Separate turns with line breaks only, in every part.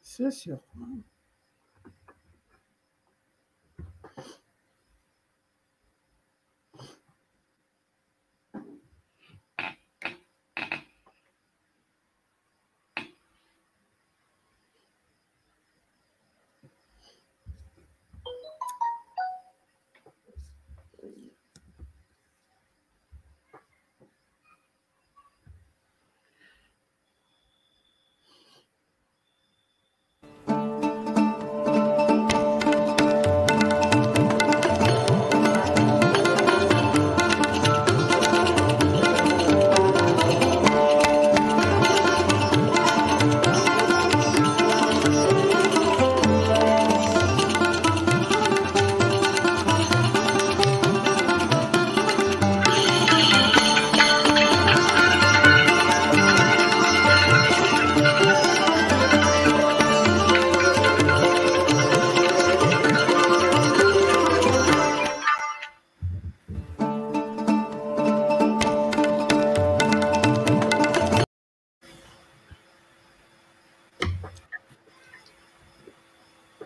Ses yok.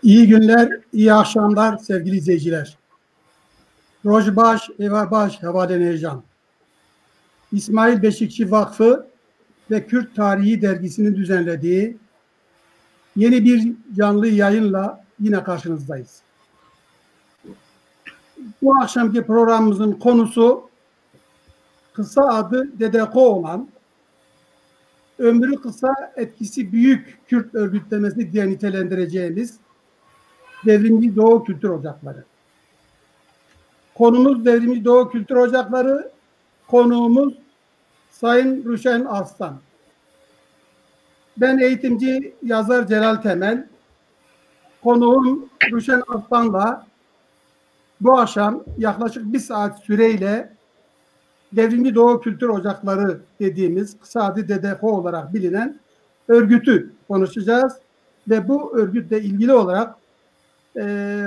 İyi günler, iyi akşamlar sevgili izleyiciler. Rojbaş, Evabaş, Havale Nejan. İsmail Beşikçi Vakfı ve Kürt Tarihi Dergisi'nin düzenlediği yeni bir canlı yayınla yine karşınızdayız. Bu akşamki programımızın konusu kısa adı Dedeko olan, ömrü kısa etkisi büyük Kürt örgütlemesi diye nitelendireceğimiz Devrimci Doğu Kültür Ocakları. Konumuz Devrimci Doğu Kültür Ocakları, konuğumuz Sayın Ruşen Arslan. Ben eğitimci yazar Celal Temel, konuğum Ruşen Arslan'la bu akşam yaklaşık bir saat süreyle Devrimci Doğu Kültür Ocakları dediğimiz kısa adı DDK olarak bilinen örgütü konuşacağız ve bu örgütle ilgili olarak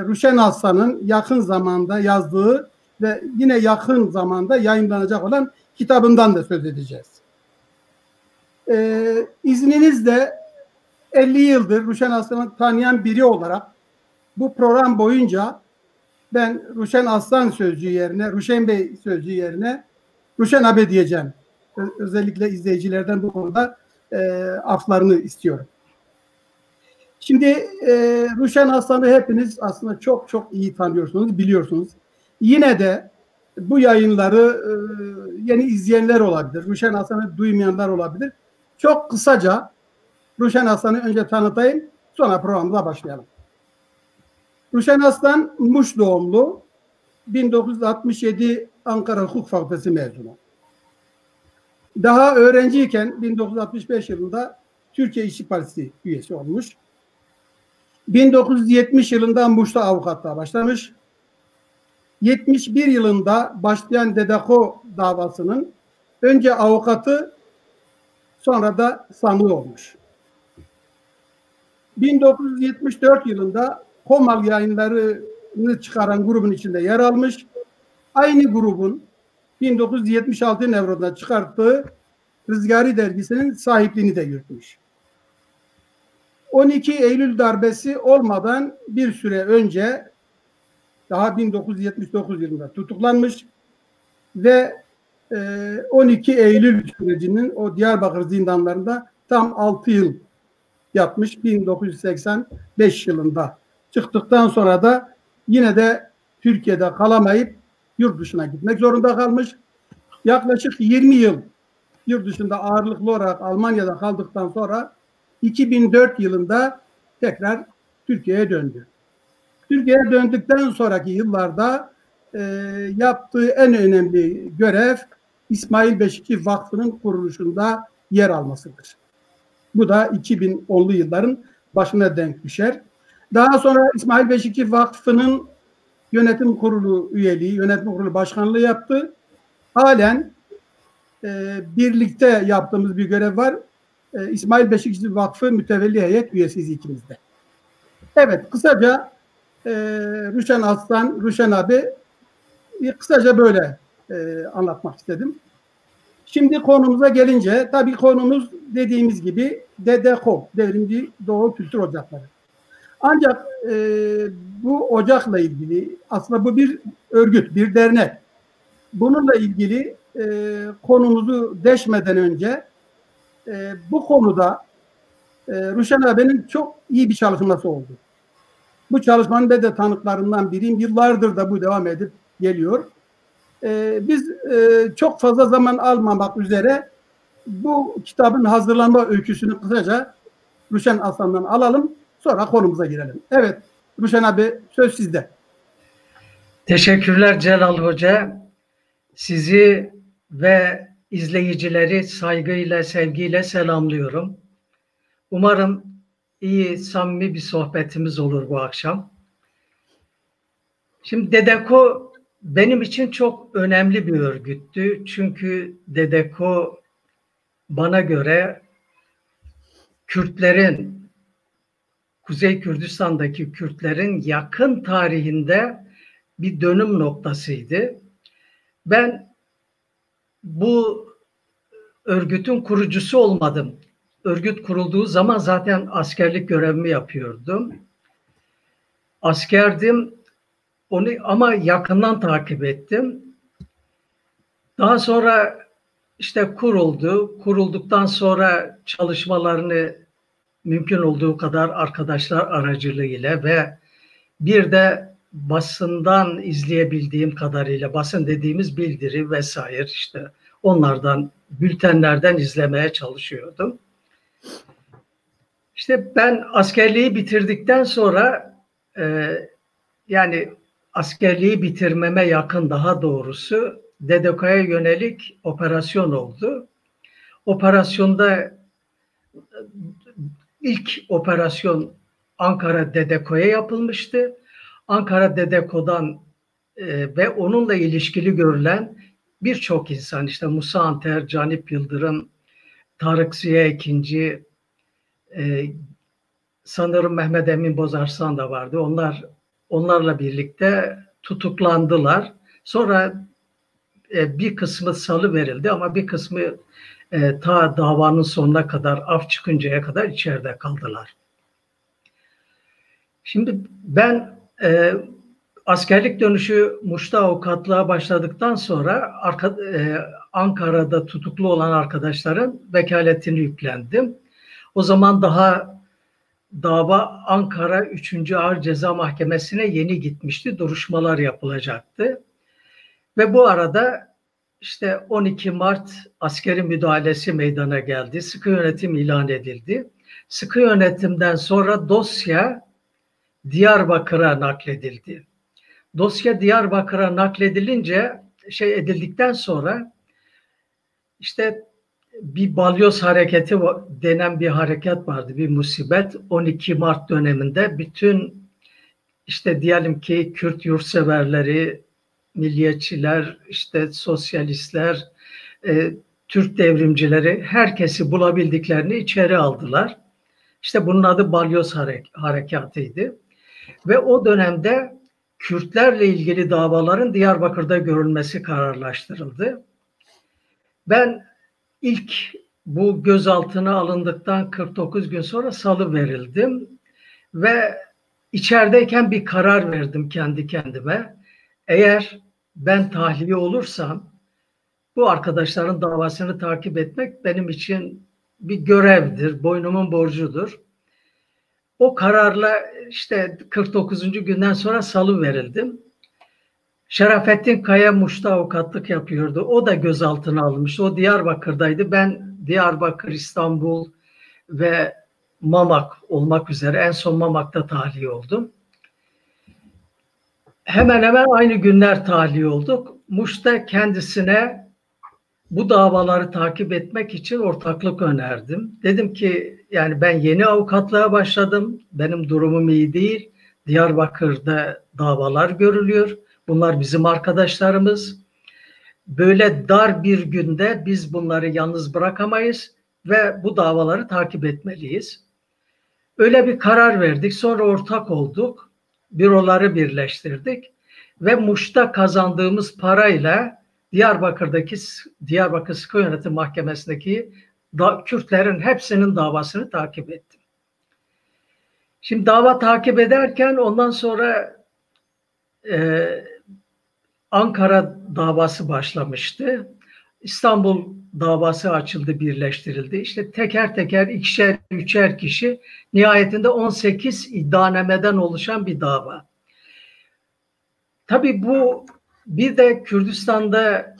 Ruşen Arslan'ın yakın zamanda yazdığı ve yine yakın zamanda yayınlanacak olan kitabından da söz edeceğiz. İzninizle 50 yıldır Ruşen Arslan'ı tanıyan biri olarak bu program boyunca ben Ruşen Arslan sözcüğü yerine, Ruşen Bey sözcüğü yerine Ruşen abi diyeceğim. Özellikle izleyicilerden bu konuda aflarını istiyorum. Şimdi Ruşen Arslan'ı hepiniz aslında çok çok iyi tanıyorsunuz, biliyorsunuz. Yine de bu yayınları yeni izleyenler olabilir. Ruşen Arslan'ı duymayanlar olabilir. Çok kısaca Ruşen Arslan'ı önce tanıtayım, sonra programımıza başlayalım. Ruşen Arslan Muş doğumlu, 1967 Ankara Hukuk Fakültesi mezunu. Daha öğrenciyken 1965 yılında Türkiye İşçi Partisi üyesi olmuş. 1970 yılında Muş'ta avukatlığa başlamış. 71 yılında başlayan Dedeko davasının önce avukatı sonra da sanığı olmuş. 1974 yılında Komal yayınlarını çıkaran grubun içinde yer almış. Aynı grubun 1976 Nevro'da çıkarttığı Rızgari dergisinin sahipliğini de yürütmüş. 12 Eylül darbesi olmadan bir süre önce daha 1979 yılında tutuklanmış ve 12 Eylül sürecinin o Diyarbakır zindanlarında tam 6 yıl yatmış. 1985 yılında çıktıktan sonra da yine de Türkiye'de kalamayıp yurt dışına gitmek zorunda kalmış. Yaklaşık 20 yıl yurt dışında ağırlıklı olarak Almanya'da kaldıktan sonra 2004 yılında tekrar Türkiye'ye döndü. Türkiye'ye döndükten sonraki yıllarda yaptığı en önemli görev İsmail Beşikçi Vakfı'nın kuruluşunda yer almasıdır. Bu da 2010'lu yılların başına denk düşer. Daha sonra İsmail Beşikçi Vakfı'nın yönetim kurulu üyeliği, yönetim kurulu başkanlığı yaptı. Halen birlikte yaptığımız bir görev var. İsmail Beşikçi Vakfı mütevelli heyet üyesiyiz ikimizde. Evet, kısaca Ruşen Arslan, Ruşen abi kısaca böyle anlatmak istedim. Şimdi konumuza gelince, tabii konumuz dediğimiz gibi DDKO, Devrimci Doğu Kültür Ocakları. Ancak bu ocakla ilgili, aslında bu bir örgüt, bir dernek. Bununla ilgili konumuzu deşmeden önce bu konuda Ruşen abinin çok iyi bir çalışması oldu. Bu çalışmanın ben de tanıklarından biriyim. Yıllardır da bu devam edip geliyor. Biz çok fazla zaman almamak üzere bu kitabın hazırlanma öyküsünü kısaca Ruşen Aslan'dan alalım. Sonra konumuza girelim. Evet, Ruşen abi söz sizde.
Teşekkürler Celal Hoca. Sizi ve izleyicileri saygıyla, sevgiyle selamlıyorum. Umarım iyi, samimi bir sohbetimiz olur bu akşam. Şimdi DDKO benim için çok önemli bir örgüttü. Çünkü DDKO bana göre Kürtlerin, Kuzey Kürdistan'daki Kürtlerin yakın tarihinde bir dönüm noktasıydı. Ben bu örgütün kurucusu olmadım. Örgüt kurulduğu zaman zaten askerlik görevimi yapıyordum. Askerdim, onu ama yakından takip ettim. Daha sonra işte kuruldu. Kurulduktan sonra çalışmalarını mümkün olduğu kadar arkadaşlar aracılığıyla ve bir de basından izleyebildiğim kadarıyla, basın dediğimiz bildiri vesaire, işte onlardan, bültenlerden izlemeye çalışıyordum. İşte ben askerliği bitirdikten sonra yani askerliği bitirmeme yakın, daha doğrusu DDK'ya yönelik operasyon oldu. Operasyonda ilk operasyon Ankara DDK'ya yapılmıştı. Ankara DDK'dan ve onunla ilişkili görülen birçok insan, işte Musa Anter, Canip Yıldırım, Tarık Ziya Ekinci, sanırım Mehmet Emin Bozarsan da vardı. Onlarla birlikte tutuklandılar. Sonra bir kısmı salıverildi ama bir kısmı ta davanın sonuna kadar, af çıkıncaya kadar içeride kaldılar. Şimdi ben askerlik dönüşü Muş'ta avukatlığa başladıktan sonra Ankara'da tutuklu olan arkadaşların vekaletini yüklendim. O zaman daha dava Ankara 3. Ağır Ceza Mahkemesi'ne yeni gitmişti. Duruşmalar yapılacaktı. Ve bu arada işte 12 Mart askeri müdahalesi meydana geldi. Sıkı yönetim ilan edildi. Sıkı yönetimden sonra dosya Diyarbakır'a nakledildi. Dosya Diyarbakır'a nakledilince edildikten sonra işte bir balyoz hareketi denen bir hareket vardı, bir musibet. 12 Mart döneminde bütün işte diyelim ki Kürt yurtseverleri, milliyetçiler, işte sosyalistler, Türk devrimcileri, herkesi bulabildiklerini içeri aldılar. İşte bunun adı balyoz harekatıydı. Ve o dönemde Kürtlerle ilgili davaların Diyarbakır'da görülmesi kararlaştırıldı. Ben ilk bu gözaltına alındıktan 49 gün sonra salıverildim ve içerideyken bir karar verdim kendi kendime. Eğer ben tahliye olursam bu arkadaşların davasını takip etmek benim için bir görevdir, boynumun borcudur. O kararla işte 49. günden sonra salıverildim. Şerafettin Kaya Muş'ta avukatlık yapıyordu. O da gözaltına alınmıştı. O Diyarbakır'daydı. Ben Diyarbakır, İstanbul ve Mamak olmak üzere en son Mamak'ta tahliye oldum. Hemen hemen aynı günler tahliye olduk. Muş'ta kendisine bu davaları takip etmek için ortaklık önerdim. Dedim ki yani ben yeni avukatlığa başladım. Benim durumum iyi değil. Diyarbakır'da davalar görülüyor. Bunlar bizim arkadaşlarımız. Böyle dar bir günde biz bunları yalnız bırakamayız ve bu davaları takip etmeliyiz. Öyle bir karar verdik. Sonra ortak olduk. Büroları birleştirdik ve Muş'ta kazandığımız parayla Diyarbakır'daki Diyarbakır Sıkı Yönetim Mahkemesi'ndeki Kürtlerin hepsinin davasını takip ettim. Şimdi dava takip ederken ondan sonra Ankara davası başlamıştı. İstanbul davası açıldı, birleştirildi. İşte teker teker ikişer, üçer kişi, nihayetinde 18 iddianameden oluşan bir dava. Tabii bu bir de Kürdistan'da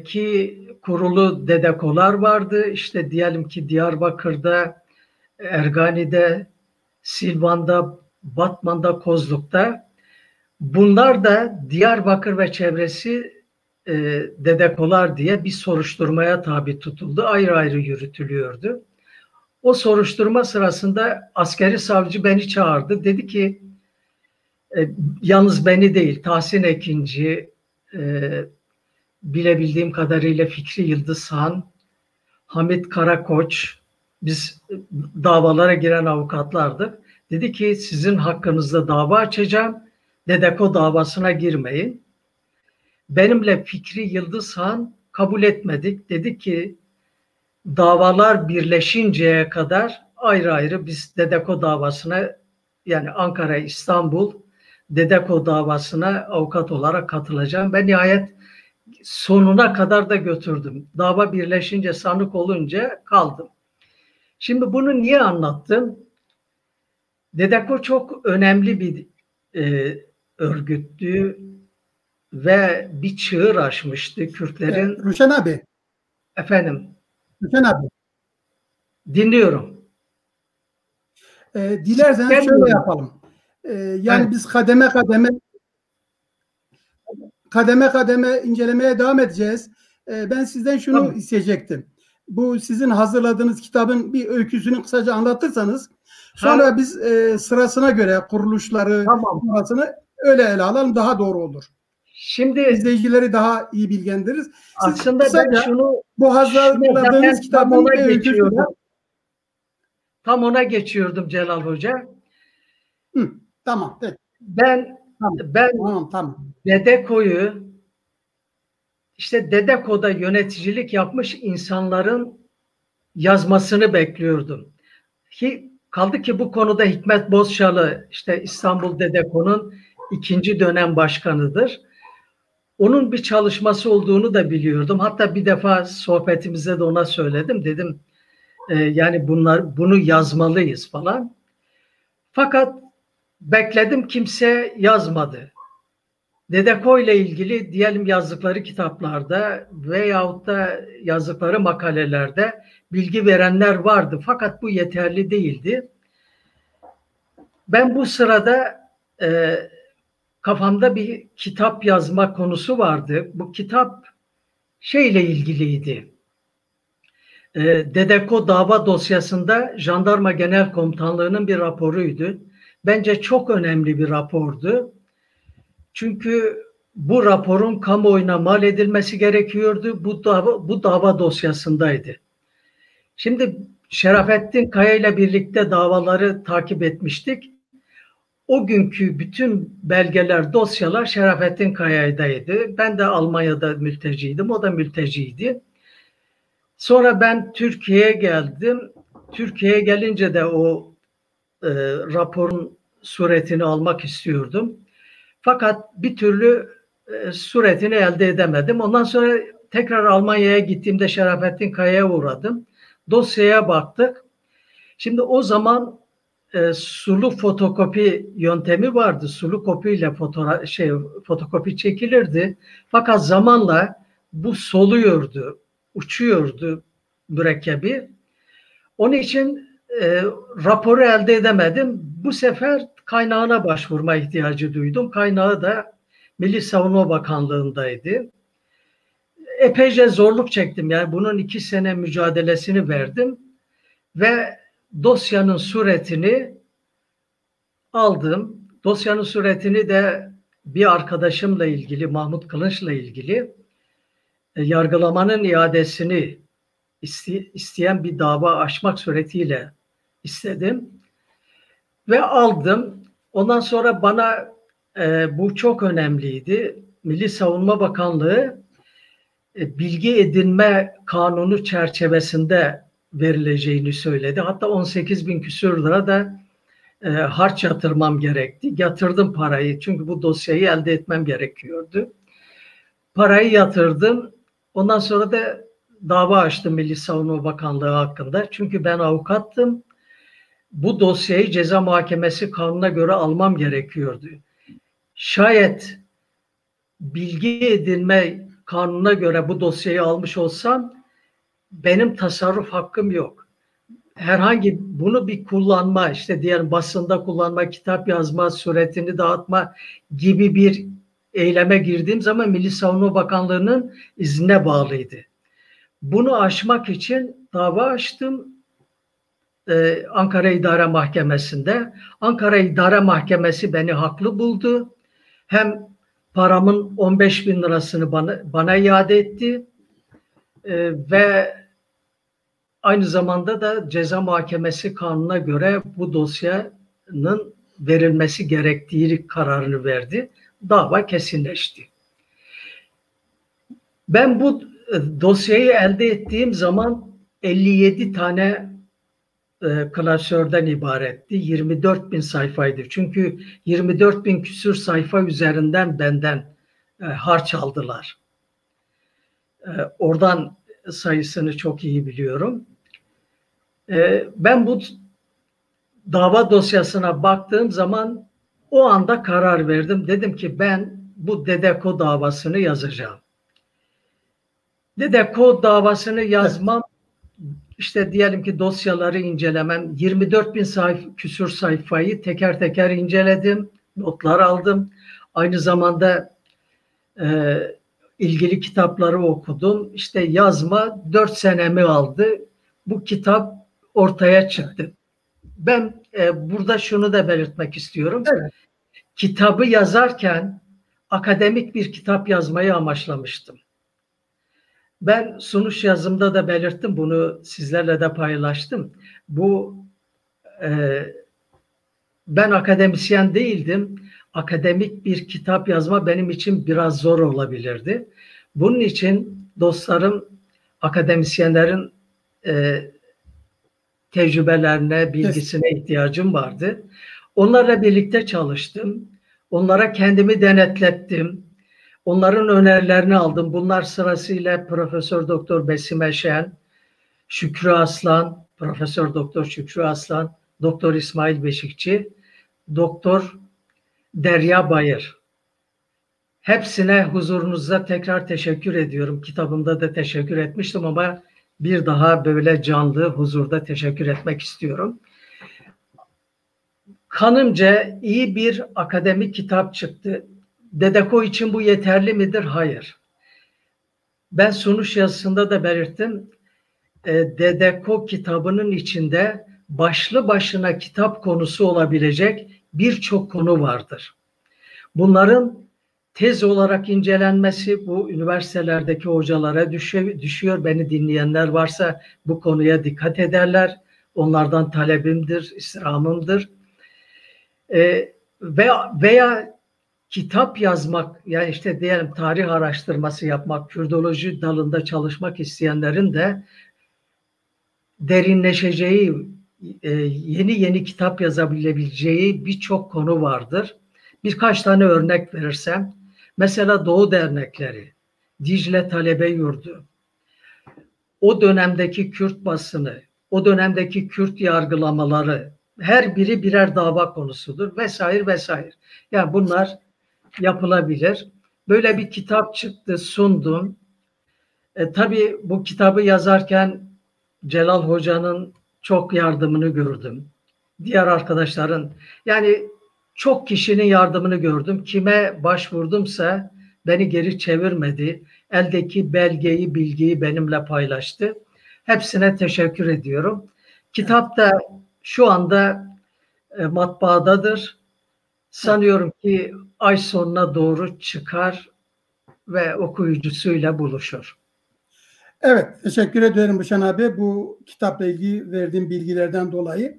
ki kurulu dedekolar vardı. İşte diyelim ki Diyarbakır'da, Ergani'de, Silvan'da, Batman'da, Kozluk'ta. Bunlar da Diyarbakır ve çevresi dedekolar diye bir soruşturmaya tabi tutuldu. Ayrı ayrı yürütülüyordu. O soruşturma sırasında askeri savcı beni çağırdı. Dedi ki yalnız beni değil, Tahsin Ekinci, bilebildiğim kadarıyla Fikri Yıldızhan, Hamit Karakoç, biz davalara giren avukatlardık. Dedi ki sizin hakkınızda dava açacağım. Dedeko davasına girmeyin. Benimle Fikri Yıldızhan kabul etmedik. Dedi ki davalar birleşinceye kadar ayrı ayrı biz Dedeko davasına, yani Ankara, İstanbul Dedeko davasına avukat olarak katılacağım. Ben nihayet sonuna kadar da götürdüm. Dava birleşince, sanık olunca kaldım. Şimdi bunu niye anlattım? Dedeko çok önemli bir örgüttü ve bir çığır açmıştı Kürtlerin.
Ruşen abi.
Efendim.
Ruşen abi.
Dinliyorum.
Dilerseniz şöyle yapalım. Yani evet, biz kademe kademe incelemeye devam edeceğiz. Ben sizden şunu isteyecektim. Bu sizin hazırladığınız kitabın bir öyküsünü kısaca anlatırsanız, sonra biz sırasına göre kuruluşları, sırasını öyle ele alalım, daha doğru olur.
Şimdi
izleyicileri daha iyi bilgilendiririz.
Aslında ben şunu,
bu hazırladığınız kitabın bir öyküsünü,
tam ona geçiyordum Celal Hoca.
Tamam. Evet.
Ben
tamam.
Dedeko'yu, işte Dedeko'da yöneticilik yapmış insanların yazmasını bekliyordum. Kaldı ki bu konuda Hikmet Bozçalı, işte İstanbul Dedeko'nun 2. dönem başkanıdır. Onun bir çalışması olduğunu da biliyordum. Hatta bir defa sohbetimizde de ona söyledim. Dedim yani bunu yazmalıyız falan. Fakat bekledim, kimse yazmadı. Dedeko ile ilgili diyelim yazdıkları kitaplarda veyahut da yazdıkları makalelerde bilgi verenler vardı. Fakat bu yeterli değildi. Ben bu sırada kafamda bir kitap yazma konusu vardı. Bu kitap şeyle ilgiliydi. Dedeko dava dosyasında Jandarma Genel Komutanlığı'nın bir raporuydu. Bence çok önemli bir rapordu. Çünkü bu raporun kamuoyuna mal edilmesi gerekiyordu. Bu dava dosyasındaydı. Şimdi Şerafettin Kaya ile birlikte davaları takip etmiştik. O günkü bütün belgeler, dosyalar Şerafettin Kaya'daydı. Ben de Almanya'da mülteciydim, o da mülteciydi. Sonra ben Türkiye'ye geldim. Türkiye'ye gelince de o raporun suretini almak istiyordum. Fakat bir türlü suretini elde edemedim. Ondan sonra tekrar Almanya'ya gittiğimde Şerafettin Kaya'ya uğradım. Dosyaya baktık. Şimdi o zaman sulu fotokopi yöntemi vardı. Sulu kopiyle fotokopi çekilirdi. Fakat zamanla bu soluyordu, uçuyordu mürekkebi. Onun için raporu elde edemedim. Bu sefer kaynağına başvurma ihtiyacı duydum. Kaynağı da Milli Savunma Bakanlığı'ndaydı. Epeyce zorluk çektim. Yani bunun 2 sene mücadelesini verdim. Ve dosyanın suretini aldım. Dosyanın suretini de bir arkadaşımla ilgili, Mahmut Kılınç'la ilgili yargılamanın iadesini isteyen bir dava açmak suretiyle istedim. Ve aldım. Ondan sonra bana bu çok önemliydi. Milli Savunma Bakanlığı bilgi edinme kanunu çerçevesinde verileceğini söyledi. Hatta 18 bin küsur lira da harç yatırmam gerekti. Yatırdım parayı çünkü bu dosyayı elde etmem gerekiyordu. Parayı yatırdım. Ondan sonra da dava açtım Milli Savunma Bakanlığı hakkında. Çünkü ben avukattım. Bu dosyayı ceza muhakemesi kanununa göre almam gerekiyordu. Şayet bilgi edinme kanununa göre bu dosyayı almış olsam benim tasarruf hakkım yok. Herhangi bunu bir kullanma, işte diğer basında kullanma, kitap yazma, suretini dağıtma gibi bir eyleme girdiğim zaman Milli Savunma Bakanlığı'nın iznine bağlıydı. Bunu aşmak için dava açtım Ankara İdare Mahkemesi'nde. Ankara İdare Mahkemesi beni haklı buldu. Hem paramın 15 bin lirasını bana iade etti ve aynı zamanda da ceza muhakemesi kanununa göre bu dosyanın verilmesi gerektiği kararını verdi. Dava kesinleşti. Ben bu dosyayı elde ettiğim zaman 57 tane klasörden ibaretti. 24 bin sayfaydı. Çünkü 24 bin küsur sayfa üzerinden benden harç aldılar. Oradan sayısını çok iyi biliyorum. Ben bu dava dosyasına baktığım zaman o anda karar verdim. Dedim ki ben bu Dedeko davasını yazacağım. Dedeko davasını yazmam, işte diyelim ki dosyaları incelemem, 24 bin küsur sayfayı teker teker inceledim, notlar aldım. Aynı zamanda ilgili kitapları okudum. İşte yazma 4 senemi aldı. Bu kitap ortaya çıktı. Ben burada şunu da belirtmek istiyorum.
Evet.
Kitabı yazarken akademik bir kitap yazmayı amaçlamıştım. Ben sunuş yazımda da belirttim, bunu sizlerle de paylaştım. Ben akademisyen değildim. Akademik bir kitap yazma benim için biraz zor olabilirdi. Bunun için dostlarım, akademisyenlerin tecrübelerine, bilgisine ihtiyacım vardı. Onlarla birlikte çalıştım. Onlara kendimi denetlettim. Onların önerilerini aldım. Bunlar sırasıyla Profesör Doktor Besim Eşen, Şükrü Aslan, Profesör Doktor Şükrü Aslan, Doktor İsmail Beşikçi, Doktor Derya Bayır. Hepsine huzurunuzda tekrar teşekkür ediyorum. Kitabımda da teşekkür etmiştim ama bir daha böyle canlı huzurda teşekkür etmek istiyorum. Kanımca iyi bir akademik kitap çıktı. Dedeko için bu yeterli midir? Hayır. Ben sunuş yazısında da belirttim. Dedeko kitabının içinde başlı başına kitap konusu olabilecek birçok konu vardır. Bunların tez olarak incelenmesi bu üniversitelerdeki hocalara düşüyor. Beni dinleyenler varsa bu konuya dikkat ederler. Onlardan talebimdir, istirhamımdır. Veya kitap yazmak, yani işte diyelim tarih araştırması yapmak, Kürdoloji dalında çalışmak isteyenlerin de derinleşeceği, yeni kitap yazabileceği birçok konu vardır. Birkaç tane örnek verirsem, mesela Doğu dernekleri, Dicle Talebe Yurdu, o dönemdeki Kürt basını, o dönemdeki Kürt yargılamaları, her biri birer dava konusudur vesaire vesaire. Yani bunlar yapılabilir. Böyle bir kitap çıktı, sundum. Tabii bu kitabı yazarken Celal Hoca'nın çok yardımını gördüm. Diğer arkadaşların, yani çok kişinin yardımını gördüm. Kime başvurdumsa beni geri çevirmedi. Eldeki belgeyi, bilgiyi benimle paylaştı. Hepsine teşekkür ediyorum. Kitap da şu anda matbaadadır. Sanıyorum ki ay sonuna doğru çıkar ve okuyucusuyla buluşur.
Evet, teşekkür ederim Büşen abi bu kitapla ilgili verdiğim bilgilerden dolayı.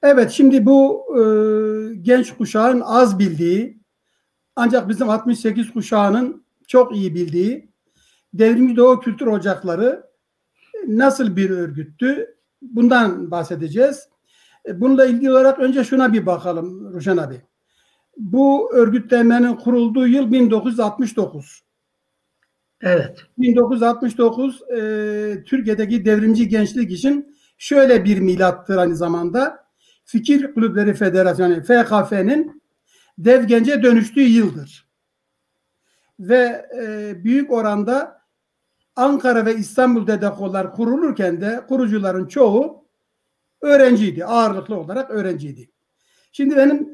Evet, şimdi bu genç kuşağın az bildiği, ancak bizim 68 kuşağının çok iyi bildiği Devrimci Doğu Kültür Ocakları nasıl bir örgüttü? Bundan bahsedeceğiz. Bununla ilgili olarak önce şuna bir bakalım Ruşen abi. Bu örgütlenmenin kurulduğu yıl 1969.
Evet.
1969 Türkiye'deki devrimci gençlik için şöyle bir milattır aynı zamanda. Fikir Kulüpleri Federasyonu FKF'nin dev gence dönüştüğü yıldır. Ve büyük oranda Ankara ve İstanbul DDKO'lar kurulurken de kurucuların çoğu öğrenciydi. Ağırlıklı olarak öğrenciydi. Şimdi benim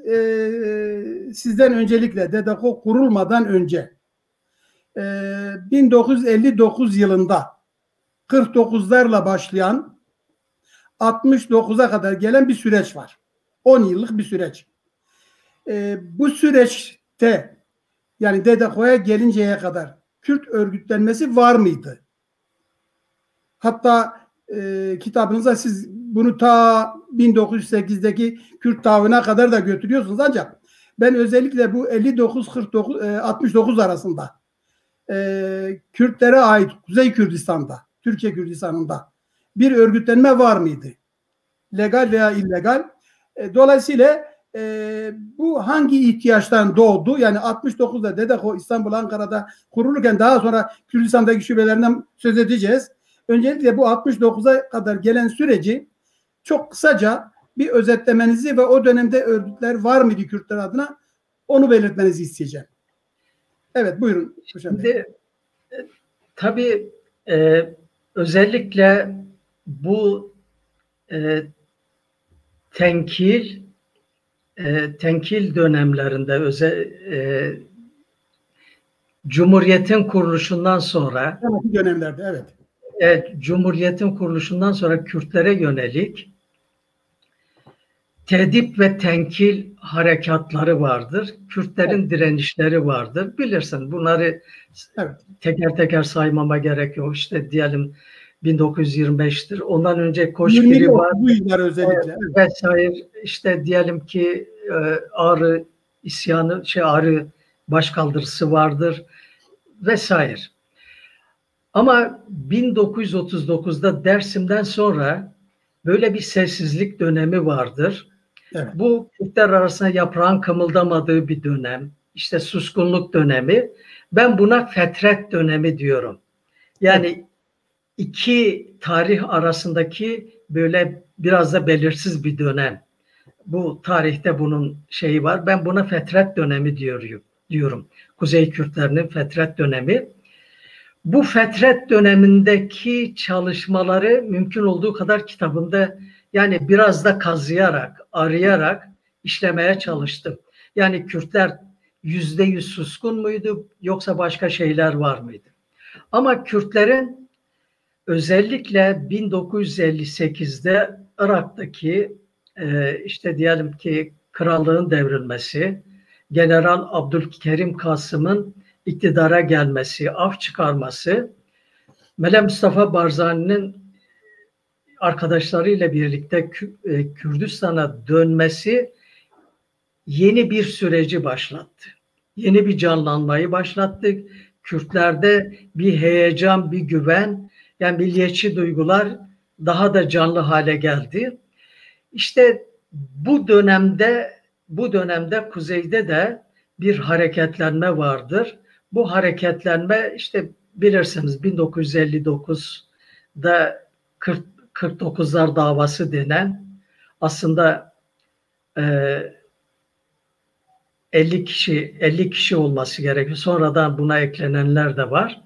sizden öncelikle DDKO kurulmadan önce 1959 yılında 49'larla başlayan 69'a kadar gelen bir süreç var. 10 yıllık bir süreç. Bu süreçte yani DDKO'ya gelinceye kadar Kürt örgütlenmesi var mıydı? Hatta kitabınızda siz bunu ta 1908'deki Kürt tavrına kadar da götürüyorsunuz, ancak ben özellikle bu 59-69 arasında Kürtlere ait Kuzey Kürdistan'da, Türkiye Kürdistan'ında bir örgütlenme var mıydı? Legal veya illegal. Dolayısıyla bu hangi ihtiyaçtan doğdu? Yani 69'da DDKO İstanbul, Ankara'da kurulurken daha sonra Kürdistan'daki şubelerinden söz edeceğiz. Öncelikle bu 69'a kadar gelen süreci çok kısaca bir özetlemenizi ve o dönemde örgütler var mıydı Kürtler adına onu belirtmenizi isteyeceğim. Evet, buyurun.
Şimdi tabii özellikle bu tenkil dönemlerinde Cumhuriyet'in kuruluşundan sonra
dönemlerde
Cumhuriyet'in kuruluşundan sonra Kürtlere yönelik tedip ve tenkil harekatları vardır. Kürtlerin direnişleri vardır. Bilirsin bunları teker teker saymama gerek yok. İşte diyelim 1925'tir. Ondan önce Koşkiri var.
Bu yıllar özellikle.
Vesaire. İşte diyelim ki Ağrı isyanı, Ağrı başkaldırısı vardır vesaire. Ama 1939'da Dersim'den sonra böyle bir sessizlik dönemi vardır.
Evet.
Bu Kürtler arasında yaprağın kımıldamadığı bir dönem. İşte suskunluk dönemi. Ben buna fetret dönemi diyorum. Yani iki tarih arasındaki böyle biraz da belirsiz bir dönem. Bu tarihte bunun şeyi var. Ben buna fetret dönemi diyorum. Kuzey Kürtlerinin fetret dönemi. Bu fetret dönemindeki çalışmaları mümkün olduğu kadar kitabımda yani biraz da kazıyarak, arayarak işlemeye çalıştım. Yani Kürtler %100 suskun muydu yoksa başka şeyler var mıydı? Ama Kürtlerin özellikle 1958'de Irak'taki işte diyelim ki krallığın devrilmesi, General Abdülkerim Kasım'ın iktidara gelmesi, af çıkarması, Melek Mustafa Barzani'nin arkadaşlarıyla birlikte Kürdistan'a dönmesi yeni bir süreci başlattı. Yeni bir canlanmayı başlattı. Kürtlerde bir heyecan, bir güven, yani milliyetçi duygular daha da canlı hale geldi. İşte bu dönemde kuzeyde de bir hareketlenme vardır. Bu hareketlenme işte bilirsiniz 1959'da 49'lar davası denen aslında 50 kişi olması gerekiyor. Sonradan buna eklenenler de var.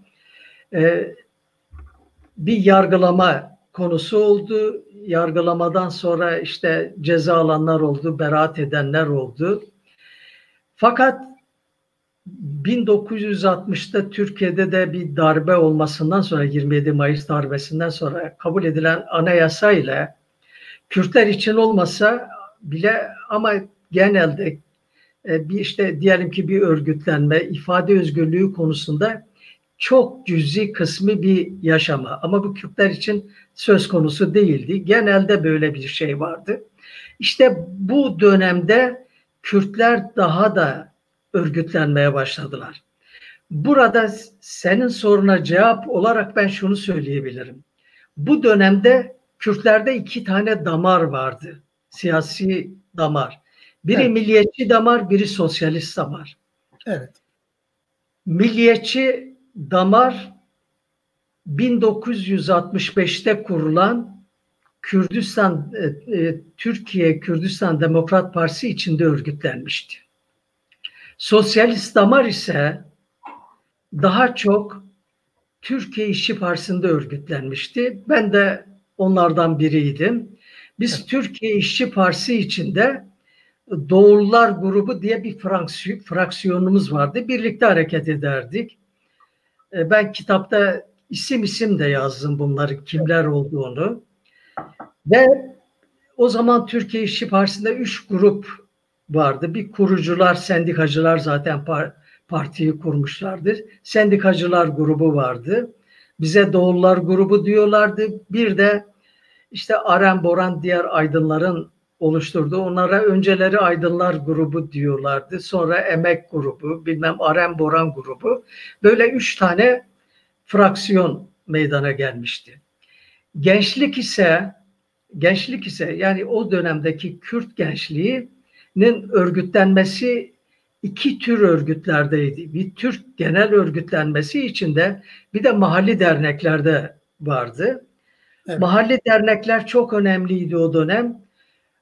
Bir yargılama konusu oldu. Yargılamadan sonra işte ceza alanlar oldu, beraat edenler oldu. Fakat 1960'ta Türkiye'de de bir darbe olmasından sonra 27 Mayıs darbesinden sonra kabul edilen anayasa ile Kürtler için olmasa bile ama genelde bir işte diyelim ki bir örgütlenme, ifade özgürlüğü konusunda çok cüzi kısmı bir yaşama. Ama bu Kürtler için söz konusu değildi. Genelde böyle bir şey vardı. İşte bu dönemde Kürtler daha da örgütlenmeye başladılar. burada senin soruna cevap olarak ben şunu söyleyebilirim. Bu dönemde Kürtlerde 2 tane damar vardı. Siyasi damar. Biri
Evet.
milliyetçi damar, biri sosyalist damar.
Evet.
Milliyetçi damar 1965'te kurulan Kürdistan, Türkiye Kürdistan Demokrat Partisi içinde örgütlenmişti. Sosyalist damar ise daha çok Türkiye İşçi Partisi'nde örgütlenmişti. Ben de onlardan biriydim. Biz Türkiye İşçi Partisi içinde Doğullar grubu diye bir fraksiyonumuz vardı. Birlikte hareket ederdik. Ben kitapta isim de yazdım bunların kimler olduğunu. Ve o zaman Türkiye İşçi Partisi'nde 3 grup vardı. Bir kurucular, sendikacılar zaten partiyi kurmuşlardır. Sendikacılar grubu vardı. Bize Doğullar grubu diyorlardı. Bir de işte Arem Boran diğer aydınların oluşturduğu, onlara önceleri Aydınlar grubu diyorlardı. Sonra Emek grubu, bilmem Arem Boran grubu. Böyle 3 tane fraksiyon meydana gelmişti. Gençlik ise yani o dönemdeki Kürt gençliğinin örgütlenmesi 2 tür örgütlerdeydi. Bir Türk genel örgütlenmesi içinde bir de mahalli derneklerde vardı. Evet. Mahalli dernekler çok önemliydi o dönem.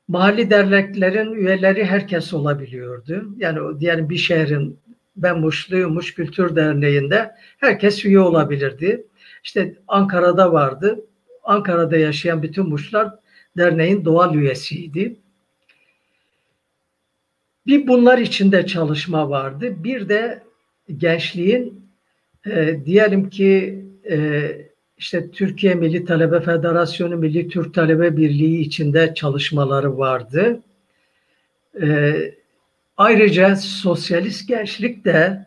Mahalli derneklerin üyeleri herkes olabiliyordu. Yani diyelim bir şehrin, ben Muşluyum, Muş Kültür Derneği'nde herkes üye olabilirdi. İşte Ankara'da vardı. Ankara'da yaşayan bütün Muşlar derneğin doğal üyesiydi. Bir bunlar içinde çalışma vardı. Bir de gençliğin diyelim ki işte Türkiye Milli Talebe Federasyonu, Milli Türk Talebe Birliği içinde çalışmaları vardı. Ayrıca sosyalist gençlik de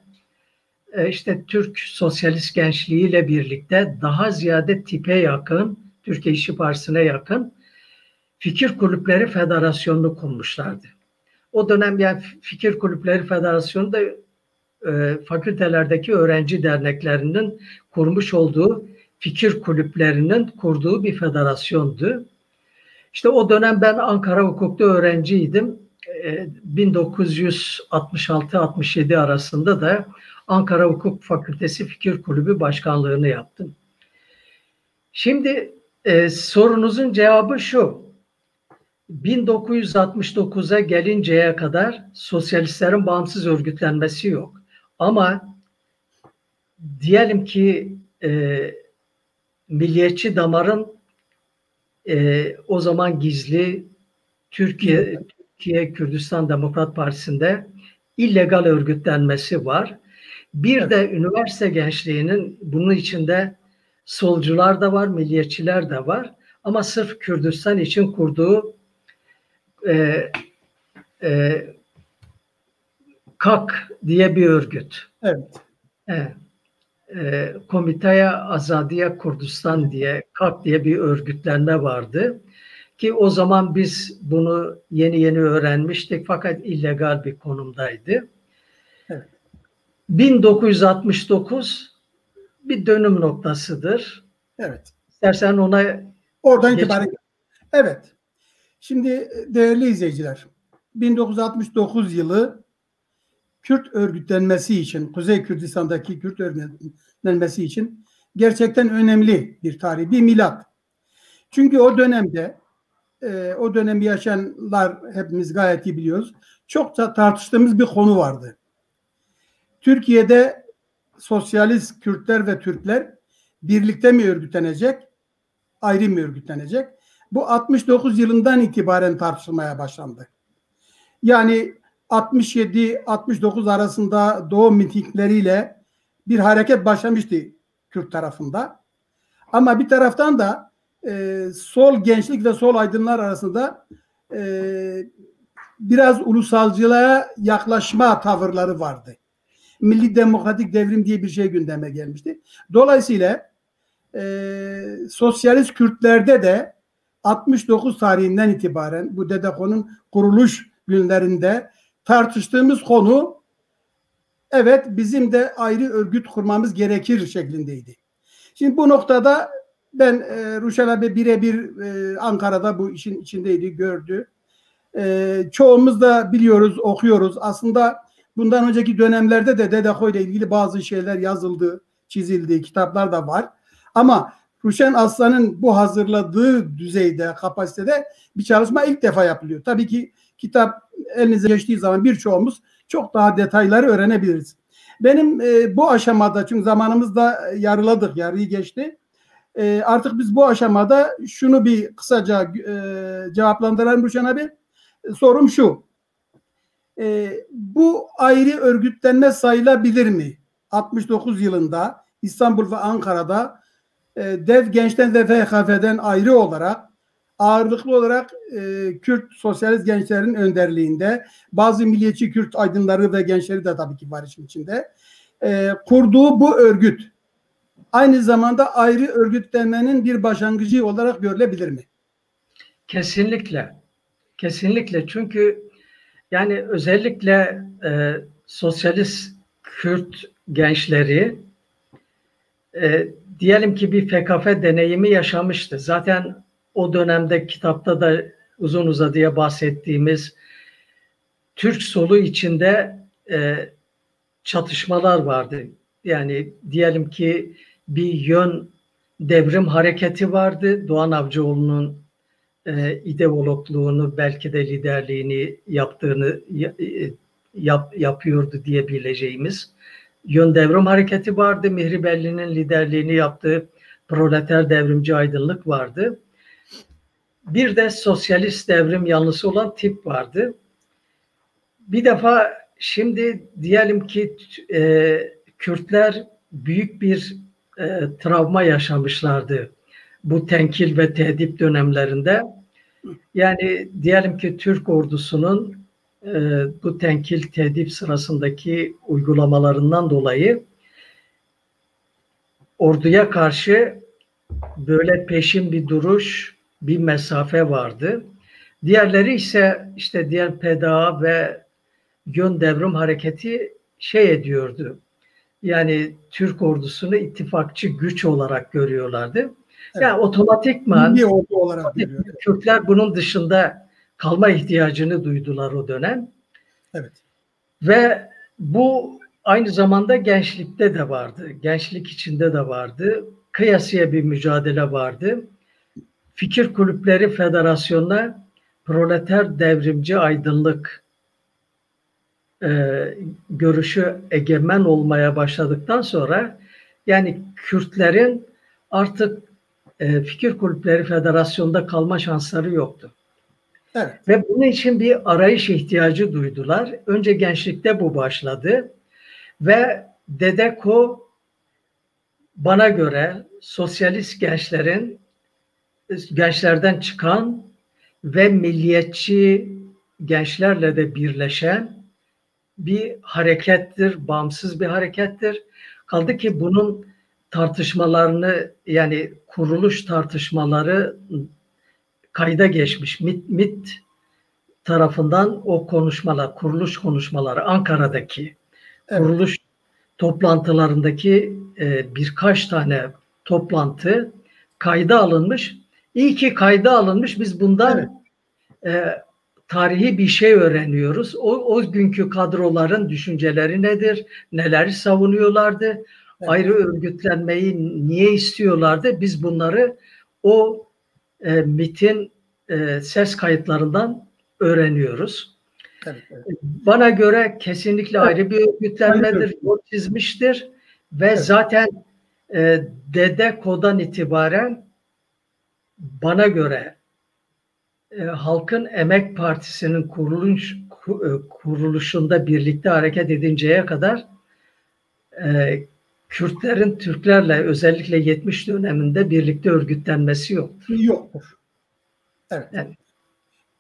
işte Türk Sosyalist Gençliği ile birlikte daha ziyade tipe yakın, Türkiye İşçi Partisi'ne yakın Fikir Kulüpleri Federasyonu'nu kurmuşlardı. O dönem yani Fikir Kulüpleri Federasyonu da fakültelerdeki öğrenci derneklerinin kurmuş olduğu fikir kulüplerinin kurduğu bir federasyondu. İşte o dönem ben Ankara Hukuk'ta öğrenciydim. 1966-67 arasında da Ankara Hukuk Fakültesi Fikir Kulübü Başkanlığını yaptım. Şimdi sorunuzun cevabı şu. 1969'a gelinceye kadar sosyalistlerin bağımsız örgütlenmesi yok. Ama diyelim ki milliyetçi damarın o zaman gizli Türkiye Kürdistan Demokrat Partisi'nde illegal örgütlenmesi var. Bir de üniversite gençliğinin bunun içinde solcular da var, milliyetçiler de var. Ama sırf Kürdistan için kurduğu KAK diye bir örgüt.
Evet.
Komitaya Azadiye Kurdistan diye KAK diye bir örgütlenme vardı. Ki o zaman biz bunu yeni öğrenmiştik fakat illegal bir konumdaydı. Evet. 1969 bir dönüm noktasıdır.
Evet.
İstersen ona
oradan itibaren. Evet. Şimdi değerli izleyiciler, 1969 yılı Kürt örgütlenmesi için, Kuzey Kürdistan'daki Kürt örgütlenmesi için gerçekten önemli bir tarih, bir milat. Çünkü o dönemde, o dönemi yaşayanlar hepimiz gayet iyi biliyoruz, çok da tartıştığımız bir konu vardı. Türkiye'de sosyalist Kürtler ve Türkler birlikte mi örgütlenecek, ayrı mı örgütlenecek? Bu 69 yılından itibaren tartışılmaya başlandı. Yani 67-69 arasında Doğu mitingleriyle bir hareket başlamıştı Kürt tarafında. Ama bir taraftan da sol gençlik ve sol aydınlar arasında biraz ulusalcılığa yaklaşma tavırları vardı. Milli Demokratik Devrim diye bir şey gündeme gelmişti. Dolayısıyla sosyalist Kürtlerde de 69 tarihinden itibaren bu DDKO'nun kuruluş günlerinde tartıştığımız konu evet bizim de ayrı örgüt kurmamız gerekir şeklindeydi. Şimdi bu noktada ben Ruşen abi birebir Ankara'da bu işin içindeydi, gördü. Çoğumuz da biliyoruz, okuyoruz. Aslında bundan önceki dönemlerde de DEDEKO ile ilgili bazı şeyler yazıldı, çizildi, kitaplar da var. Ama Ruşen Aslan'ın bu hazırladığı düzeyde, kapasitede bir çalışma ilk defa yapılıyor. Tabii ki kitap elinize geçtiği zaman birçoğumuz çok daha detayları öğrenebiliriz. Benim bu aşamada, çünkü zamanımızda yarıyı geçti. Artık biz bu aşamada şunu bir kısaca cevaplandıralım Ruşen abi. Sorum şu. Bu ayrı örgütlenme sayılabilir mi? 69 yılında İstanbul ve Ankara'da DEV Genç'ten ve FHKF'den ayrı olarak ağırlıklı olarak Kürt sosyalist gençlerin önderliğinde, bazı milliyetçi Kürt aydınları ve gençleri de tabii ki var işin içinde, kurduğu bu örgüt aynı zamanda ayrı örgütlenmenin bir başlangıcı olarak görülebilir mi?
Kesinlikle. Kesinlikle. Çünkü yani özellikle sosyalist Kürt gençleri diyelim ki bir FKF deneyimi yaşamıştı. Zaten o dönemde kitapta da uzun uzadıya bahsettiğimiz Türk solu içinde çatışmalar vardı. Yani diyelim ki bir yön devrim hareketi vardı. Doğan Avcıoğlu'nun ideologluğunu, belki de liderliğini yapıyordu diyebileceğimiz yön devrim hareketi vardı. Mihri Belli'nin liderliğini yaptığı proleter devrimci aydınlık vardı. Bir de sosyalist devrim yanlısı olan tip vardı. Bir defa şimdi diyelim ki Kürtler büyük bir travma yaşamışlardı bu tenkil ve tehdit dönemlerinde. Yani diyelim ki Türk ordusunun bu tenkil tehdit sırasındaki uygulamalarından dolayı orduya karşı böyle peşin bir duruş, bir mesafe vardı. Diğerleri ise işte diğer PDA ve Yön Devrim Hareketi şey ediyordu. Yani Türk ordusunu ittifakçı güç olarak görüyorlardı. Evet. Yani otomatikman Kürtler bunun dışında kalma ihtiyacını duydular o dönem.
Evet.
Ve bu aynı zamanda gençlikte de vardı. Gençlik içinde de vardı. Kıyasıya bir mücadele vardı. Fikir Kulüpleri Federasyonu'na proleter devrimci aydınlık görüşü egemen olmaya başladıktan sonra yani Kürtlerin artık Fikir Kulüpleri Federasyonu'nda kalma şansları yoktu.
Evet.
Ve bunun için bir arayış ihtiyacı duydular. Önce gençlikte bu başladı ve DEDEKO bana göre sosyalist gençlerden çıkan ve milliyetçi gençlerle de birleşen bir harekettir, bağımsız bir harekettir. Kaldı ki bunun tartışmalarını, yani kuruluş tartışmaları kayda geçmiş. MİT tarafından o konuşmalar, kuruluş konuşmaları, Ankara'daki kuruluş toplantılarındaki birkaç tane toplantı kayda alınmış. İyi ki kayda alınmış. Biz bundan tarihi bir şey öğreniyoruz. O günkü kadroların düşünceleri nedir? Neleri savunuyorlardı? Evet. Ayrı örgütlenmeyi niye istiyorlardı? Biz bunları o MİT'in ses kayıtlarından öğreniyoruz. Evet. Bana göre kesinlikle ayrı bir örgütlenmedir. Yol çizmiştir. Ve zaten DEDEKO'dan itibaren bana göre Halkın Emek Partisi'nin kuruluşunda birlikte hareket edinceye kadar Kürtlerin Türklerle özellikle 70 döneminde birlikte örgütlenmesi
yoktur. Evet. Yani.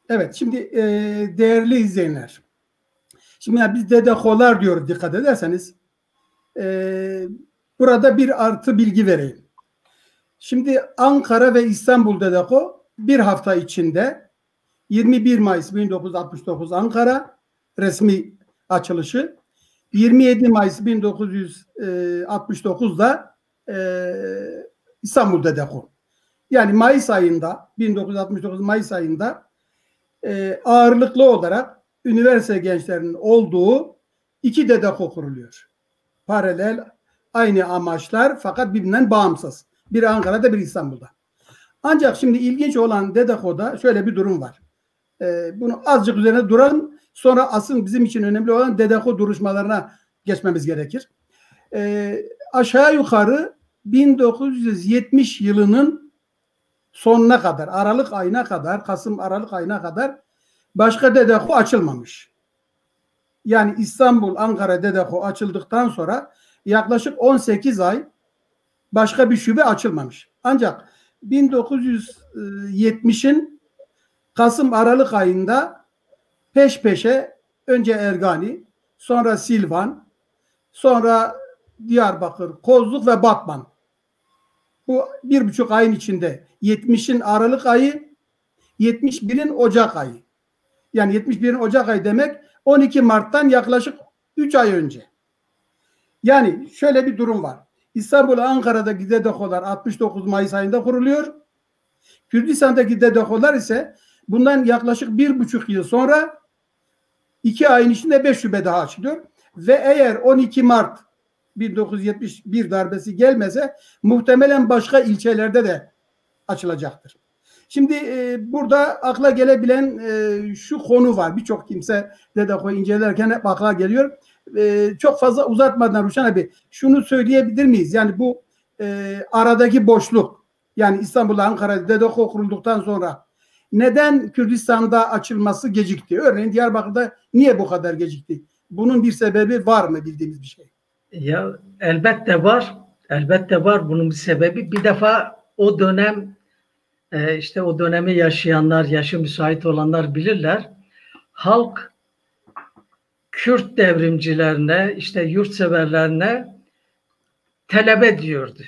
Evet. Şimdi değerli izleyenler, şimdi biz DEDEKO'lar diyoruz, dikkat ederseniz. Burada bir artı bilgi vereyim. Şimdi Ankara ve İstanbul DEDEKO bir hafta içinde 21 Mayıs 1969 Ankara resmi açılışı, 27 Mayıs 1969'da İstanbul Dedeko. Yani Mayıs ayında 1969 Mayıs ayında ağırlıklı olarak üniversite gençlerinin olduğu 2 Dedeko kuruluyor. Paralel, aynı amaçlar fakat birbirinden bağımsız. Biri Ankara'da, biri İstanbul'da. Ancak şimdi ilginç olan Dedeko'da şöyle bir durum var. Bunu azıcık üzerine duralım. Sonra asıl bizim için önemli olan Dedeko duruşmalarına geçmemiz gerekir. Aşağı yukarı 1970 yılının sonuna kadar, Aralık ayına kadar, Kasım-Aralık ayına kadar başka Dedeko açılmamış. Yani İstanbul, Ankara Dedeko açıldıktan sonra yaklaşık 18 ay başka bir şube açılmamış. Ancak 1970'in Kasım-Aralık ayında peş peşe önce Ergani, sonra Silvan, sonra Diyarbakır, Kozluk ve Batman. Bu 1,5 ayın içinde 70'in Aralık ayı, 71'in Ocak ayı. Yani 71'in Ocak ayı demek 12 Mart'tan yaklaşık 3 ay önce. Yani şöyle bir durum var. İstanbul'a, Ankara'daki Dedeko'lar 69 Mayıs ayında kuruluyor. Kürdistan'daki Dedeko'lar ise bundan yaklaşık 1,5 yıl sonra 2 ayın içinde 5 şube daha açılıyor. Ve eğer 12 Mart 1971 darbesi gelmese muhtemelen başka ilçelerde de açılacaktır. Şimdi burada akla gelebilen şu konu var. Birçok kimse Dedeko'yu incelerken hep akla geliyor. Çok fazla uzatmadan Ruşen abi şunu söyleyebilir miyiz? Yani bu aradaki boşluk, yani İstanbul'da, Ankara'da Dedeko kurulduktan sonra neden Kürdistan'da açılması gecikti? Örneğin Diyarbakır'da niye bu kadar gecikti? Bunun bir sebebi var mı, bildiğimiz bir şey?
Ya elbette var. Elbette var bunun bir sebebi. Bir defa o dönem işte o dönemi yaşayanlar, yaşı müsait olanlar bilirler. Halk Kürt devrimcilerine, işte yurtseverlerine talebe diyordu.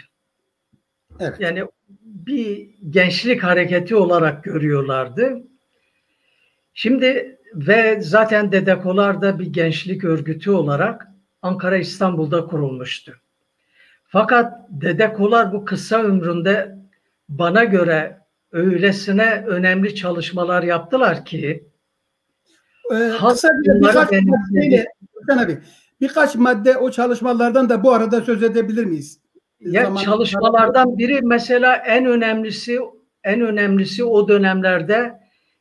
Evet.
Yani bir gençlik hareketi olarak görüyorlardı. Şimdi ve zaten Dedekolar da bir gençlik örgütü olarak Ankara, İstanbul'da kurulmuştu. Fakat Dedekolar bu kısa ömründe bana göre öylesine önemli çalışmalar yaptılar ki
birkaç madde o çalışmalardan da bu arada söz edebilir miyiz?
Ya çalışmalardan biri mesela en önemlisi o dönemlerde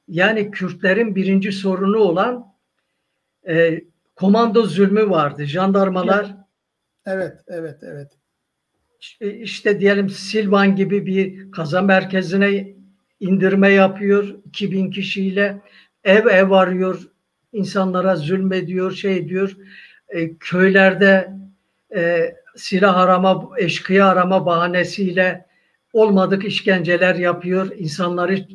yani Kürtlerin birinci sorunu olan komando zulmü vardı. Jandarmalar
evet.
İşte diyelim Silvan gibi bir kaza merkezine indirme yapıyor 2000 kişiyle, ev arıyor, insanlara zulmediyor, şey diyor, köylerde silah arama, eşkıya arama bahanesiyle olmadık işkenceler yapıyor, insanları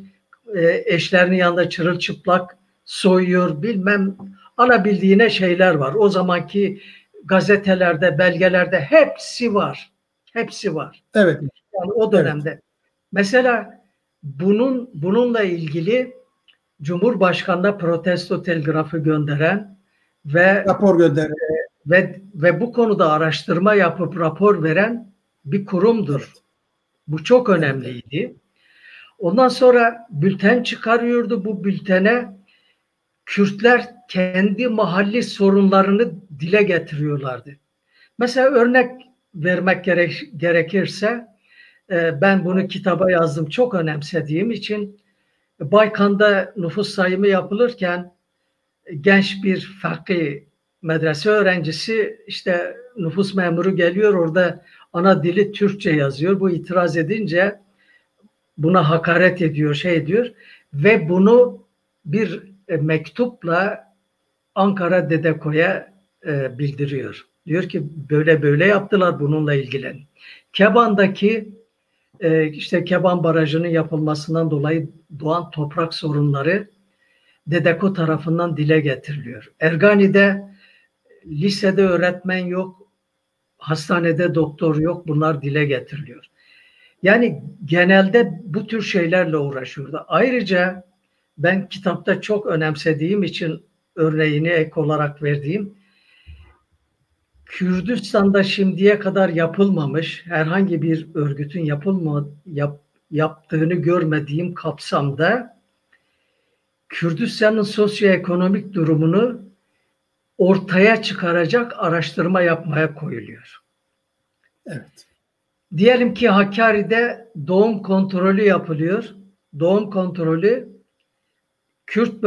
eşlerinin yanında çırılçıplak soyuyor, bilmem, alabildiğine şeyler var. O zamanki gazetelerde, belgelerde hepsi var. Hepsi var.
Evet.
Yani o dönemde. Evet. Mesela bununla ilgili Cumhurbaşkanı'na protesto telgrafı gönderen ve
rapor gönderen
ve bu konuda araştırma yapıp rapor veren bir kurumdur. Evet. Bu çok önemliydi. Evet. Ondan sonra bülten çıkarıyordu. Bu bültene Kürtler kendi mahalli sorunlarını dile getiriyorlardı. Mesela örnek vermek gerekirse ben bunu kitaba yazdım, çok önemsediğim için. Baykan'da nüfus sayımı yapılırken genç bir fakih medrese öğrencisi, işte nüfus memuru geliyor, orada ana dili Türkçe yazıyor. Bu itiraz edince buna hakaret ediyor, şey diyor ve bunu bir mektupla Ankara Dedeko'ya bildiriyor. Diyor ki böyle yaptılar, bununla ilgilen. Keban'daki işte Keban Barajı'nın yapılmasından dolayı doğan toprak sorunları Dedeko tarafından dile getiriliyor. Ergani'de lisede öğretmen yok, hastanede doktor yok, bunlar dile getiriliyor. Yani genelde bu tür şeylerle uğraşıyordu. Ayrıca ben kitapta çok önemsediğim için örneğini ek olarak verdiğim, Kürdistan'da şimdiye kadar yapılmamış, herhangi bir örgütün yaptığını görmediğim kapsamda Kürdistan'ın sosyoekonomik durumunu ortaya çıkaracak araştırma yapmaya koyuluyor.
Evet.
Diyelim ki Hakkari'de doğum kontrolü yapılıyor. Doğum kontrolü Kürt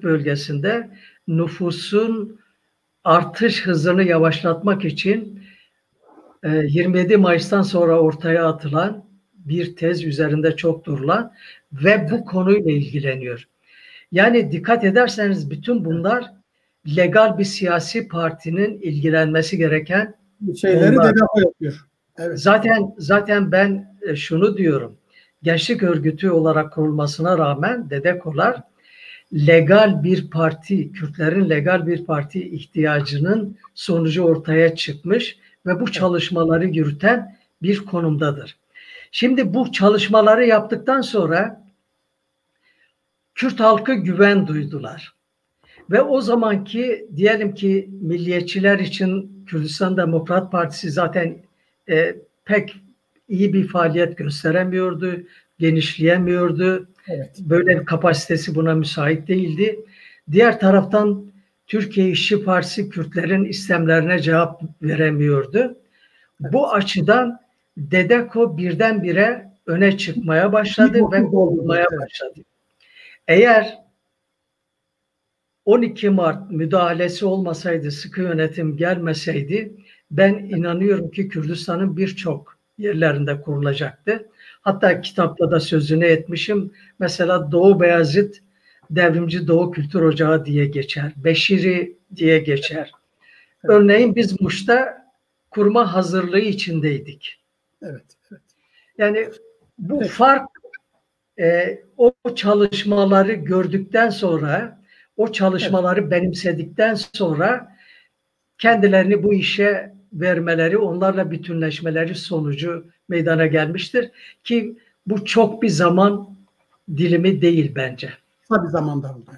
bölgesinde nüfusun artış hızını yavaşlatmak için 27 Mayıs'tan sonra ortaya atılan bir tez üzerinde çok durulan ve bu konuyla ilgileniyor. Yani dikkat ederseniz bütün bunlar legal bir siyasi partinin ilgilenmesi gereken
şeyleri
konular.
DEDEKO yapıyor. Evet.
Zaten ben şunu diyorum. Gençlik örgütü olarak kurulmasına rağmen DEDEKO'lar legal bir parti, Kürtlerin legal bir parti ihtiyacının sonucu ortaya çıkmış ve bu çalışmaları yürüten bir konumdadır. Şimdi bu çalışmaları yaptıktan sonra Kürt halkı güven duydular. Ve o zamanki diyelim ki milliyetçiler için Kürdistan Demokrat Partisi zaten pek iyi bir faaliyet gösteremiyordu, genişleyemiyordu.
Evet.
Böyle bir kapasitesi buna müsait değildi. Diğer taraftan Türkiye İşçi Partisi Kürtlerin istemlerine cevap veremiyordu. Evet. Bu açıdan DEDEKO birdenbire öne çıkmaya başladı ve olmaya başladı. Eğer 12 Mart müdahalesi olmasaydı, sıkı yönetim gelmeseydi, ben inanıyorum ki Kürdistan'ın birçok yerlerinde kurulacaktı. Hatta kitapta da sözünü etmişim. Mesela Doğu Beyazıt Devrimci Doğu Kültür Ocağı diye geçer. Beşiri diye geçer. Örneğin biz Muş'ta kurma hazırlığı içindeydik.
Evet. Evet.
Yani bu fark o çalışmaları gördükten sonra, o çalışmaları benimsedikten sonra kendilerini bu işe vermeleri, onlarla bütünleşmeleri sonucu meydana gelmiştir. Ki bu çok bir zaman dilimi değil bence.
Kısa bir zamanda oldu.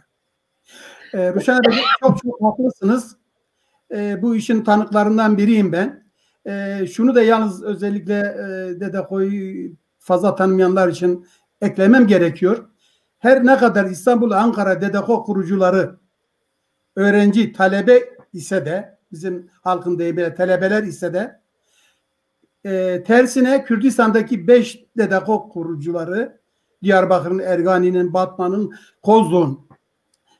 Ruşen Bey çok haklısınız. Bu işin tanıklarından biriyim ben. Şunu da yalnız özellikle DEDEKO'yu fazla tanımayanlar için eklemem gerekiyor. Her ne kadar İstanbul, Ankara DEDEKO kurucuları öğrenci, talebe ise de, bizim halkın deyimiyle talebeler ise de tersine Kürdistan'daki 5 DEDEKO kurucuları, Diyarbakır'ın, Ergani'nin, Batman'ın, Kozluğun,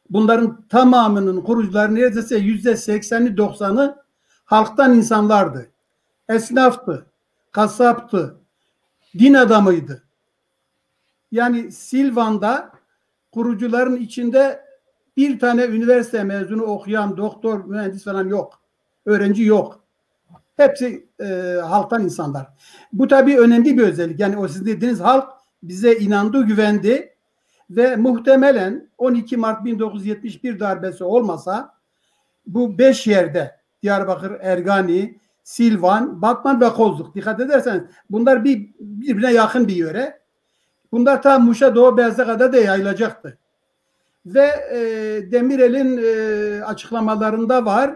bunların tamamının kurucuları neredeyse %80'i 90'ı halktan insanlardı. Esnaftı, kasaptı, din adamıydı. Yani Silvan'da kurucuların içinde bir tane üniversite mezunu okuyan doktor, mühendis falan yok. Öğrenci yok. Hepsi halktan insanlar. Bu tabii önemli bir özellik. Yani o sizin dediğiniz halk bize inandı, güvendi ve muhtemelen 12 Mart 1971 darbesi olmasa bu 5 yerde Diyarbakır, Ergani, Silvan, Batman ve Kozluk, dikkat ederseniz bunlar birbirine yakın bir yöre. Bunlar tam Muş'a, Doğu Beyazıt'a kadar da yayılacaktı. Ve Demirel'in açıklamalarında var.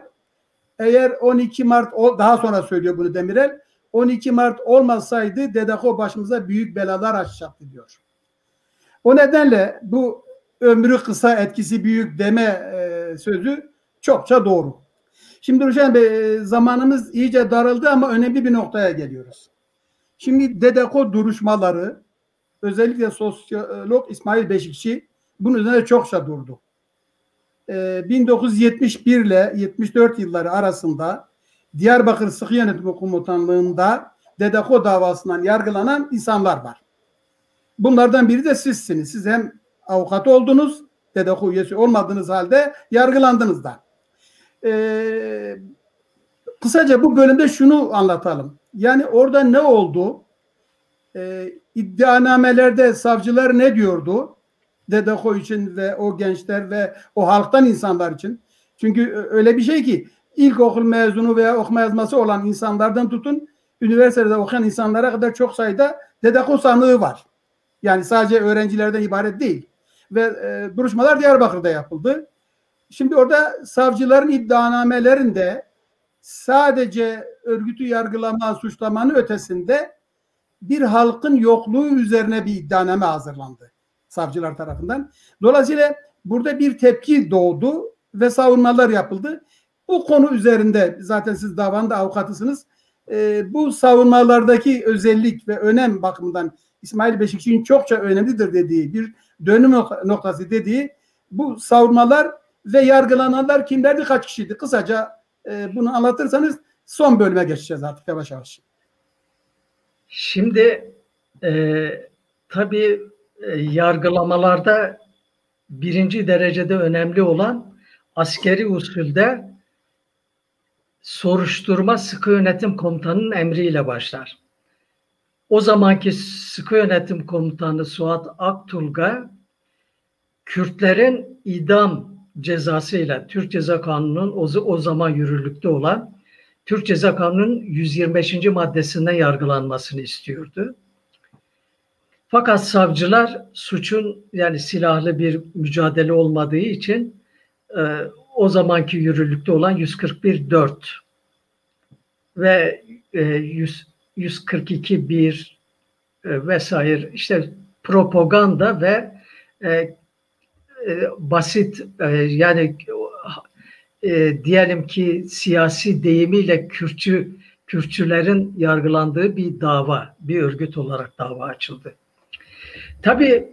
Eğer 12 Mart, daha sonra söylüyor bunu Demirel, 12 Mart olmasaydı DEDEKO başımıza büyük belalar açacaktı diyor. O nedenle bu ömrü kısa etkisi büyük deme sözü çokça doğru. Şimdi Ruşen Bey, zamanımız iyice daraldı ama önemli bir noktaya geliyoruz. Şimdi DEDEKO duruşmaları, özellikle sosyolog İsmail Beşikçi bunun üzerine çokça durdu. 1971 ile 74 yılları arasında Diyarbakır Sıkı Yönetim Komutanlığı'nda DEDEKO davasından yargılanan insanlar var. Bunlardan biri de sizsiniz. Siz hem avukat oldunuz, DEDEKO üyesi olmadığınız halde yargılandınız da. Kısaca bu bölümde şunu anlatalım. Yani orada ne oldu? İddianamelerde savcılar ne diyordu? DEDEKO için ve o gençler ve o halktan insanlar için. Çünkü öyle bir şey ki ilkokul mezunu veya okuma yazması olan insanlardan tutun üniversitede okuyan insanlara kadar çok sayıda DEDEKO sanığı var. Yani sadece öğrencilerden ibaret değil. Ve duruşmalar Diyarbakır'da yapıldı. Şimdi orada savcıların iddianamelerinde sadece örgütü yargılama, suçlamanın ötesinde bir halkın yokluğu üzerine bir iddianame hazırlandı savcılar tarafından. Dolayısıyla burada bir tepki doğdu ve savunmalar yapıldı. Bu konu üzerinde zaten siz davanın da avukatısınız. Bu savunmalardaki özellik ve önem bakımından İsmail Beşikçi'nin çokça önemlidir dediği, bir dönüm noktası dediği bu savunmalar ve yargılananlar kimlerdi, kaç kişiydi? Kısaca bunu anlatırsanız son bölüme geçeceğiz artık yavaş yavaş.
Şimdi tabii yargılamalarda birinci derecede önemli olan askeri usulde soruşturma sıkı yönetim komutanının emriyle başlar. O zamanki sıkı yönetim komutanı Suat Aktulga, Kürtlerin idam cezasıyla Türk Ceza Kanunu'nun o zaman yürürlükte olan Türk Ceza Kanunu'nun 125. maddesinden yargılanmasını istiyordu. Fakat savcılar suçun yani silahlı bir mücadele olmadığı için o zamanki yürürlükte olan 141.4 ve 142.1 vesaire işte propaganda ve basit yani diyelim ki siyasi deyimiyle Kürtçülerin yargılandığı bir dava, bir örgüt olarak dava açıldı. Tabii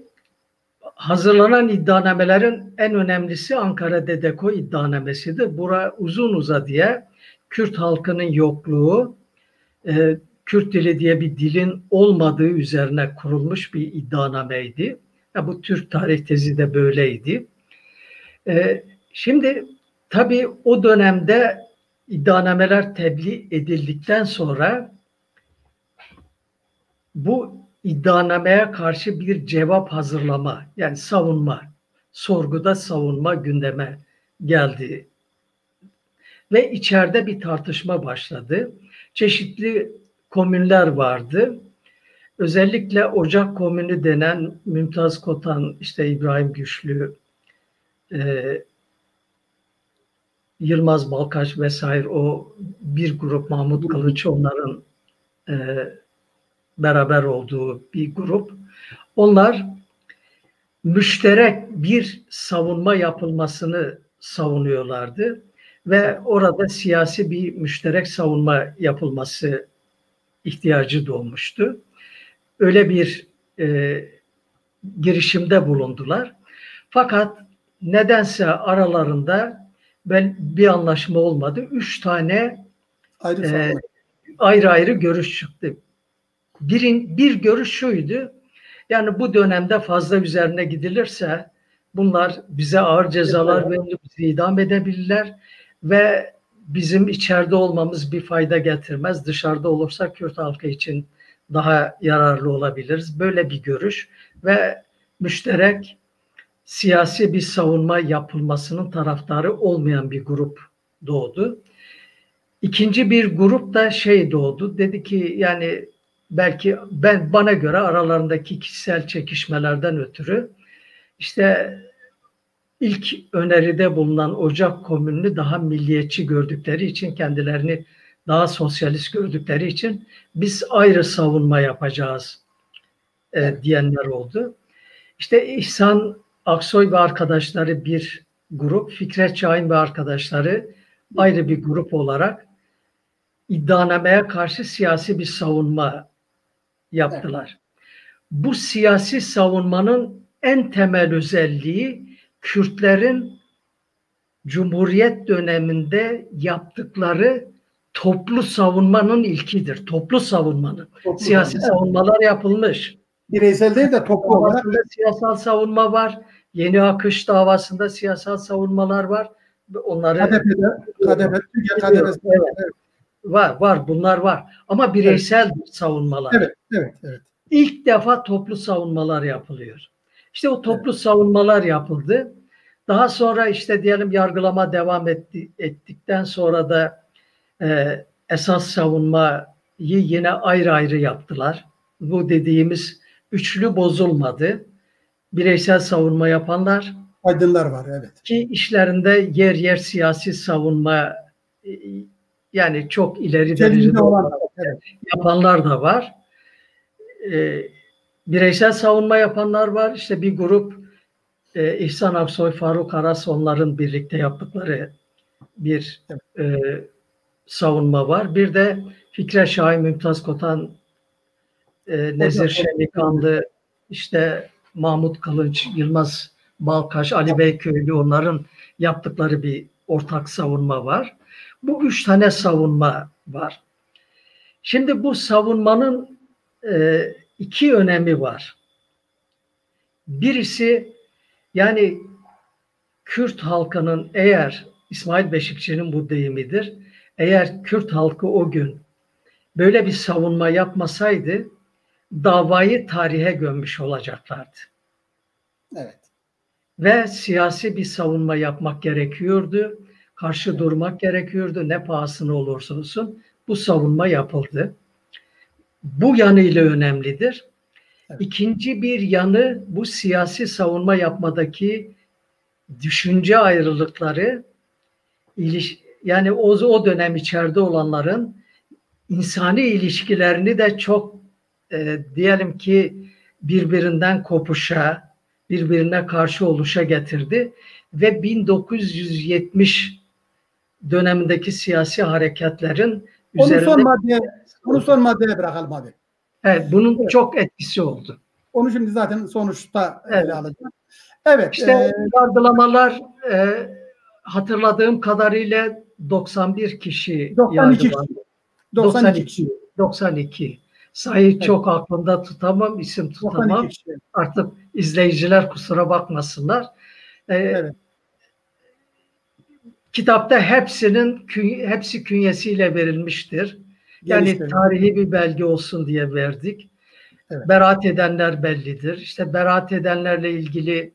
hazırlanan iddianamelerin en önemlisi Ankara Dedeko iddianamesidir. Bura uzun uzadıya Kürt halkının yokluğu, Kürt dili diye bir dilin olmadığı üzerine kurulmuş bir iddianameydi. Ya bu Türk tarih tezi de böyleydi. Şimdi tabii o dönemde iddianameler tebliğ edildikten sonra bu iddianameye karşı bir cevap hazırlama, yani savunma, sorguda savunma gündeme geldi. Ve içeride bir tartışma başladı. Çeşitli komünler vardı. Özellikle Ocak Komünü denen Mümtaz Kotan, işte İbrahim Güçlü, Yılmaz Balkaç vesaire o bir grup, Mahmut Kılıç onların beraber olduğu bir grup. Onlar müşterek bir savunma yapılmasını savunuyorlardı ve orada siyasi bir müşterek savunma yapılması ihtiyacı doğmuştu. Öyle bir girişimde bulundular. Fakat nedense aralarında bir anlaşma olmadı. 3 tane ayrı ayrı görüş çıktı. Bir görüş şuydu, yani bu dönemde fazla üzerine gidilirse bunlar bize ağır cezalar verir, bizi idam edebilirler ve bizim içeride olmamız bir fayda getirmez. Dışarıda olursak Kürt halkı için daha yararlı olabiliriz. Böyle bir görüş ve müşterek siyasi bir savunma yapılmasının taraftarı olmayan bir grup doğdu. İkinci bir grup da doğdu. Dedi ki yani belki bana göre aralarındaki kişisel çekişmelerden ötürü işte ilk öneride bulunan Ocak Komünü'nü daha milliyetçi gördükleri için, kendilerini daha sosyalist gördükleri için biz ayrı savunma yapacağız diyenler oldu. İşte İhsan Aksoy ve arkadaşları bir grup, Fikret Şahin ve arkadaşları ayrı bir grup olarak iddianameye karşı siyasi bir savunma yaptılar. Bu siyasi savunmanın en temel özelliği Kürtlerin Cumhuriyet döneminde yaptıkları toplu savunmanın ilkidir. Toplu savunmanın. Siyasi savunmalar yapılmış.
Bireysel değil de toplu olarak.
Siyasal savunma var. Yeni Akış davasında siyasal savunmalar var. Onları
KDP.
Var. Bunlar var. Ama bireysel savunmalar.
Evet.
İlk defa toplu savunmalar yapılıyor. İşte o toplu savunmalar yapıldı. Daha sonra işte diyelim yargılama devam ettikten sonra da esas savunmayı yine ayrı ayrı yaptılar. Bu dediğimiz üçlü bozulmadı. Bireysel savunma yapanlar,
Aydınlar var, evet.
Ki işlerinde yer yer siyasi savunma, yani çok ileri derecede
evet,
yapanlar da var. Bireysel savunma yapanlar var. İşte bir grup İhsan Aksoy, Faruk Aras, onların birlikte yaptıkları bir savunma var. Bir de Fikret Şahin, Mümtaz Kotan, Nezir Şenikanlı, işte Mahmut Kılınç, Yılmaz Balkaş, Ali Beyköylü, onların yaptıkları bir ortak savunma var. Bu 3 tane savunma var. Şimdi bu savunmanın 2 önemi var. Birisi, yani Kürt halkının, eğer İsmail Beşikçi'nin bu deyimidir, eğer Kürt halkı o gün böyle bir savunma yapmasaydı davayı tarihe gömmüş olacaklardı.
Evet.
Ve siyasi bir savunma yapmak gerekiyordu. Karşı durmak gerekiyordu. Ne pahasına olursa olsun bu savunma yapıldı. Bu yanıyla önemlidir. Evet. İkinci bir yanı, bu siyasi savunma yapmadaki düşünce ayrılıkları, yani o dönem içeride olanların insani ilişkilerini de çok diyelim ki birbirinden kopuşa, birbirine karşı oluşa getirdi ve 1970 dönemindeki siyasi hareketlerin üzerinde...
Onu son maddeye bırakalım abi.
Evet, bunun çok etkisi oldu.
Onu şimdi zaten sonuçta ele alacağım. Evet.
İşte yargılamalar hatırladığım kadarıyla 91 kişi 92. Sayı çok aklımda tutamam, isim tutamam. Artık izleyiciler kusura bakmasınlar. Kitapta hepsi künyesiyle verilmiştir. Yani tarihi bir belge olsun diye verdik. Evet. Beraat edenler bellidir. İşte beraat edenlerle ilgili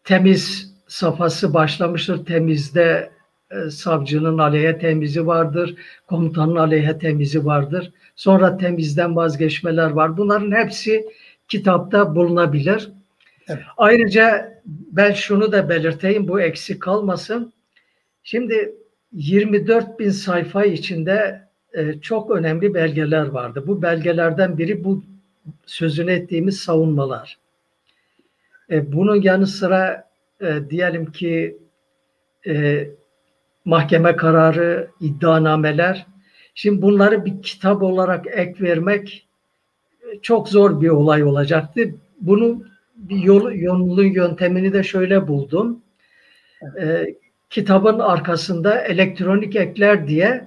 temiz safhası başlamıştır. Temizde savcının aleyhe temizi vardır, komutanın aleyhe temizi vardır. Sonra temizden vazgeçmeler var. Bunların hepsi kitapta bulunabilir. Evet. Ayrıca ben şunu da belirteyim, bu eksik kalmasın. Şimdi 24.000 sayfa içinde çok önemli belgeler vardı. Bu belgelerden biri bu sözünü ettiğimiz savunmalar. Bunun yanı sıra diyelim ki mahkeme kararı, iddianameler. Şimdi bunları bir kitap olarak ek vermek çok zor bir olay olacaktı. Bunun bir yollu yöntemini de şöyle buldum. Kitabın arkasında elektronik ekler diye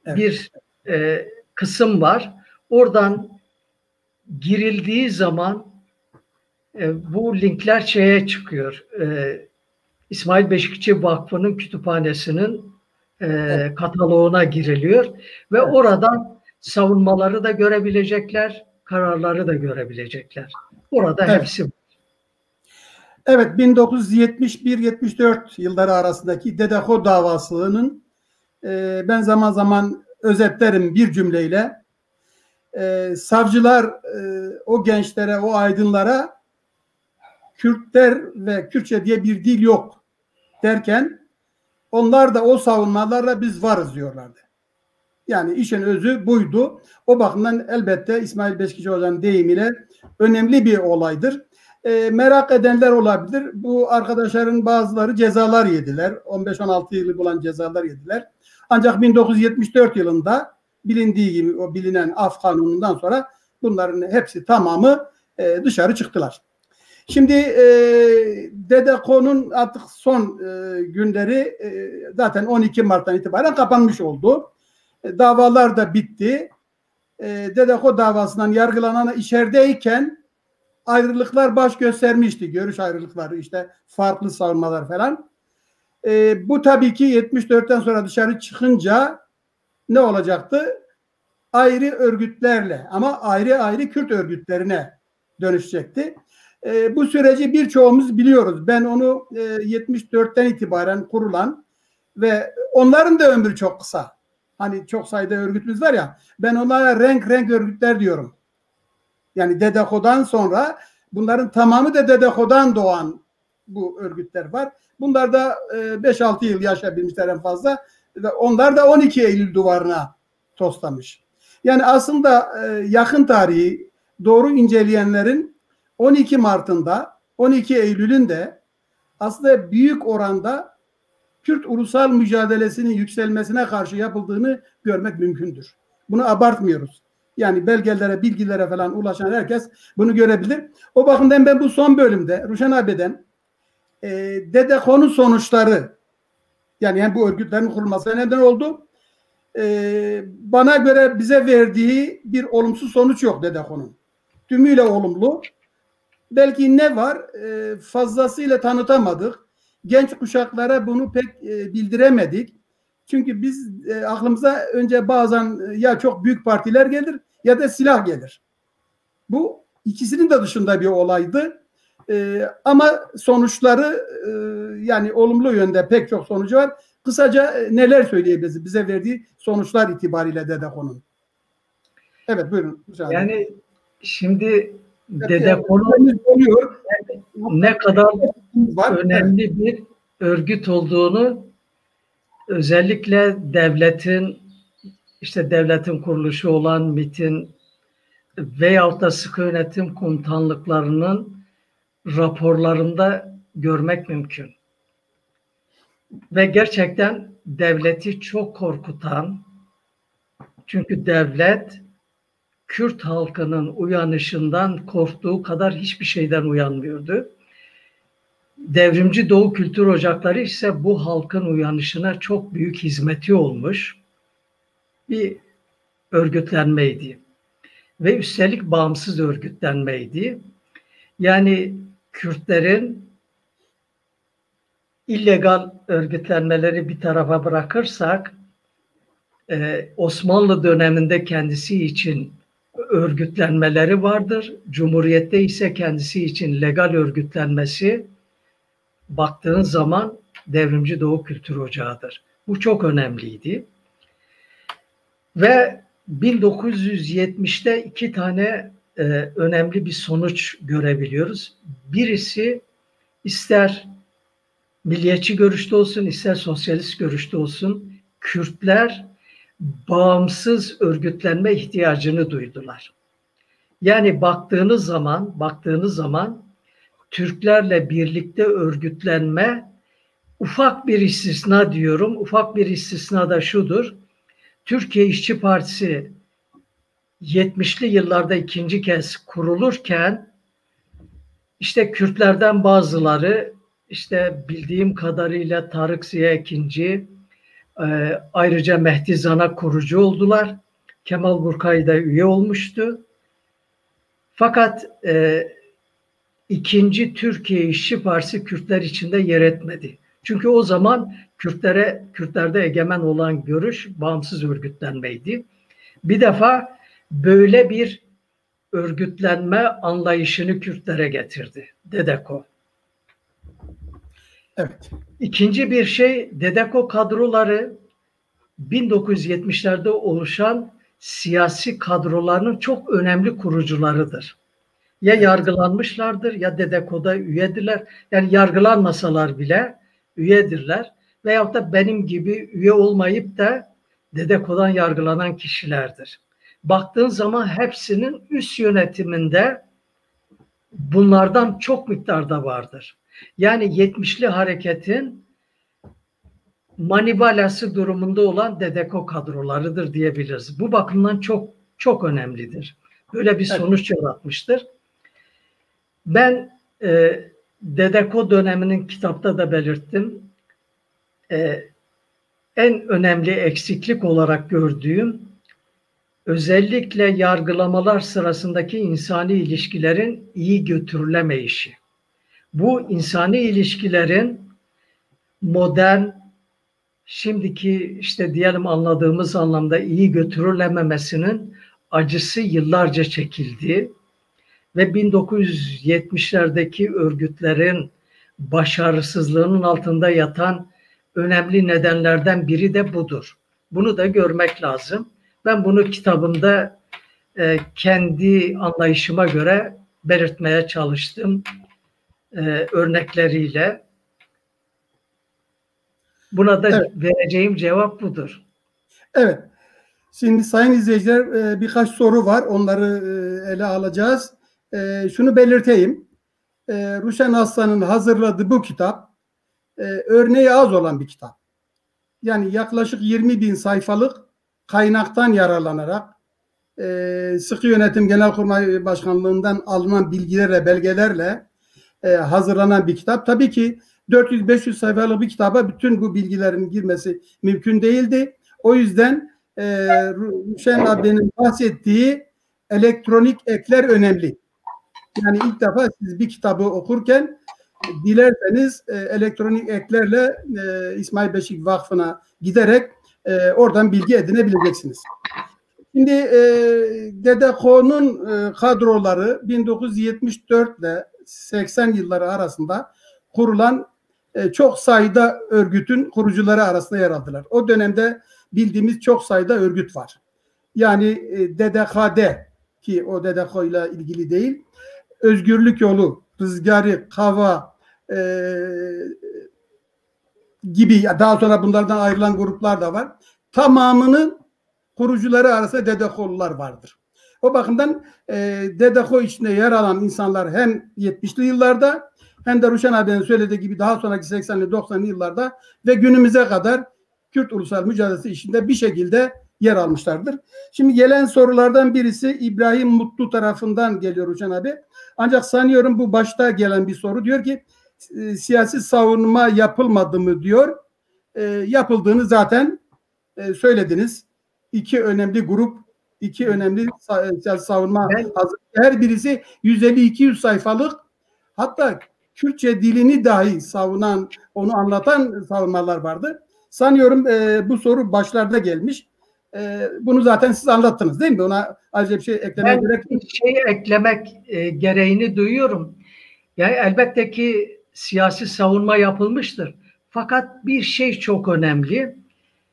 bir kısım var. Oradan girildiği zaman bu linkler şeye çıkıyor. İsmail Beşikçi Vakfı'nın kütüphanesinin kataloğuna giriliyor ve oradan savunmaları da görebilecekler, kararları da görebilecekler. Orada hepsi var.
Evet, 1971-74 yılları arasındaki Dedeko davasının ben zaman zaman özetlerim bir cümleyle. Savcılar o gençlere, o aydınlara Kürtler ve Kürtçe diye bir dil yok derken onlar da o savunmalarla biz varız diyorlardı. Yani işin özü buydu. O bakımdan elbette İsmail Beşikçi Hoca'nın deyimiyle önemli bir olaydır. Merak edenler olabilir. Bu arkadaşların bazıları cezalar yediler. 15-16 yılı bulan cezalar yediler. Ancak 1974 yılında bilindiği gibi o bilinen af kanunundan sonra bunların hepsi tamamı dışarı çıktılar. Şimdi Dedeko'nun artık son günleri zaten 12 Mart'tan itibaren kapanmış oldu. Davalar da bitti. Dedeko davasından yargılanan içerideyken ayrılıklar baş göstermişti. Görüş ayrılıkları, işte farklı savunmalar falan. Bu tabii ki 74'ten sonra dışarı çıkınca ne olacaktı? Ayrı örgütlerle ama ayrı ayrı Kürt örgütlerine dönüşecekti. Bu süreci birçoğumuz biliyoruz. Ben onu 74'ten itibaren kurulan ve onların da ömrü çok kısa. Hani çok sayıda örgütümüz var ya, ben onlara renk örgütler diyorum. Yani Dedeko'dan sonra Bunların tamamı da Dedeko'dan doğan bu örgütler var. Bunlar da 5-6 yıl yaşayabilmişler en fazla. Onlar da 12 Eylül duvarına toslamış. Yani aslında yakın tarihi doğru inceleyenlerin 12 Mart'ında 12 Eylül'ün de aslında büyük oranda Kürt ulusal mücadelesinin yükselmesine karşı yapıldığını görmek mümkündür. Bunu abartmıyoruz. Yani belgelere, bilgilere falan ulaşan herkes bunu görebilir. O bakımdan ben bu son bölümde Ruşen abi'den Dedeko'nun sonuçları, yani bu örgütlerin kurulmasına neden oldu. Bana göre bize verdiği bir olumsuz sonuç yok Dedeko'nun. Tümüyle olumlu. Belki ne var? Fazlasıyla tanıtamadık. Genç kuşaklara bunu pek bildiremedik. Çünkü biz aklımıza önce bazen ya çok büyük partiler gelir ya da silah gelir. Bu ikisinin de dışında bir olaydı. Ama sonuçları yani olumlu yönde pek çok sonucu var. Kısaca neler söyleyebiliriz bize verdiği sonuçlar itibariyle Dedeko'nun? Evet buyurun.
Yani şimdi Dedeko'nun ne kadar önemli bir örgüt olduğunu özellikle devletin kuruluşu olan MİT'in veyahut da sıkı yönetim komutanlıklarının raporlarında görmek mümkün. Ve gerçekten devleti çok korkutan, çünkü devlet Kürt halkının uyanışından korktuğu kadar hiçbir şeyden uyanmıyordu. Devrimci Doğu Kültür Ocakları ise bu halkın uyanışına çok büyük hizmeti olmuş bir örgütlenmeydi. Ve üstelik bağımsız örgütlenmeydi. Yani Kürtlerin illegal örgütlenmeleri bir tarafa bırakırsak, Osmanlı döneminde kendisi için örgütlenmeleri vardır. Cumhuriyette ise kendisi için legal örgütlenmesi, baktığın zaman Devrimci Doğu Kültür Ocağı'dır. Bu çok önemliydi. Ve 1970'te iki tane önemli bir sonuç görebiliyoruz. Birisi ister milliyetçi görüşte olsun, ister sosyalist görüşte olsun, Kürtler bağımsız örgütlenme ihtiyacını duydular. Yani baktığınız zaman Türklerle birlikte örgütlenme, ufak bir istisna diyorum. Ufak bir istisna da şudur. Türkiye İşçi Partisi 70'li yıllarda ikinci kez kurulurken işte Kürtlerden bazıları, işte bildiğim kadarıyla Tarık Ziya Ekinci, ayrıca Mehdi Zana kurucu oldular. Kemal Burkay da üye olmuştu. Fakat ikinci Türkiye İşçi Partisi Kürtler içinde yer etmedi. Çünkü o zaman Kürtlerde egemen olan görüş bağımsız örgütlenmeydi. Bir defa böyle bir örgütlenme anlayışını Kürtlere getirdi Dedeko.
Evet.
İkinci bir şey, Dedeko kadroları 1970'lerde oluşan siyasi kadroların çok önemli kurucularıdır. Ya yargılanmışlardır ya Dedeko'da üyedirler. Yani yargılanmasalar bile üyedirler. Veyahut da benim gibi üye olmayıp da Dedeko'dan yargılanan kişilerdir. Baktığın zaman hepsinin üst yönetiminde bunlardan çok miktarda vardır. Yani 70'li hareketin manivalası durumunda olan Dedeko kadrolarıdır diyebiliriz. Bu bakımdan çok çok önemlidir. Böyle bir sonuç yaratmıştır. Ben Dedeko döneminin kitapta da belirttim. En önemli eksiklik olarak gördüğüm özellikle yargılamalar sırasındaki insani ilişkilerin iyi götürülemeyişi. Bu insani ilişkilerin modern, şimdiki işte diyelim anladığımız anlamda iyi götürülememesinin acısı yıllarca çekildi ve 1970'lerdeki örgütlerin başarısızlığının altında yatan önemli nedenlerden biri de budur. Bunu da görmek lazım. Ben bunu kitabımda kendi anlayışıma göre belirtmeye çalıştım örnekleriyle. Buna da
Evet.
vereceğim cevap budur.
Evet. Şimdi sayın izleyiciler birkaç soru var. Onları ele alacağız. Şunu belirteyim. Ruşen Aslan'ın hazırladığı bu kitap örneği az olan bir kitap. Yani yaklaşık 20.000 sayfalık kaynaktan yararlanarak Sıkı Yönetim Genelkurmay Başkanlığı'ndan alınan bilgilerle, belgelerle hazırlanan bir kitap. Tabii ki 400-500 sayfalık bir kitaba bütün bu bilgilerin girmesi mümkün değildi. O yüzden Ruşen abinin bahsettiği elektronik ekler önemli. Yani ilk defa siz bir kitabı okurken dilerseniz elektronik eklerle İsmail Beşik Vakfı'na giderek oradan bilgi edinebileceksiniz. Şimdi DDKO'nun kadroları 1974 ile 80 yılları arasında kurulan çok sayıda örgütün kurucuları arasında yer aldılar. O dönemde bildiğimiz çok sayıda örgüt var. Yani DDKD ki o DDKO ile ilgili değil, Özgürlük Yolu, Rızgari, Kava gibi, daha sonra bunlardan ayrılan gruplar da var. Tamamının kurucuları arasında DDKO'lular vardır. O bakımdan DDKO içinde yer alan insanlar hem 70'li yıllarda hem de Ruşen abinin söylediği gibi daha sonraki 80'li 90'lı yıllarda ve günümüze kadar Kürt ulusal mücadelesi içinde bir şekilde yer almışlardır. Şimdi gelen sorulardan birisi İbrahim Mutlu tarafından geliyor Ruşen abi. Ancak sanıyorum bu başta gelen bir soru. Diyor ki siyasi savunma yapılmadı mı diyor. Yapıldığını zaten söylediniz. İki önemli grup, iki önemli siyasi savunma hazır. Her birisi 150-200 sayfalık, hatta Kürtçe dilini dahi savunan, onu anlatan savunmalar vardı. Sanıyorum bu soru başlarda gelmiş. Bunu zaten siz anlattınız değil mi? Ona ayrıca bir şey eklemeye gerek yok.
Bir şey eklemek gereğini duyuyorum. Yani elbette ki siyasi savunma yapılmıştır. Fakat bir şey çok önemli.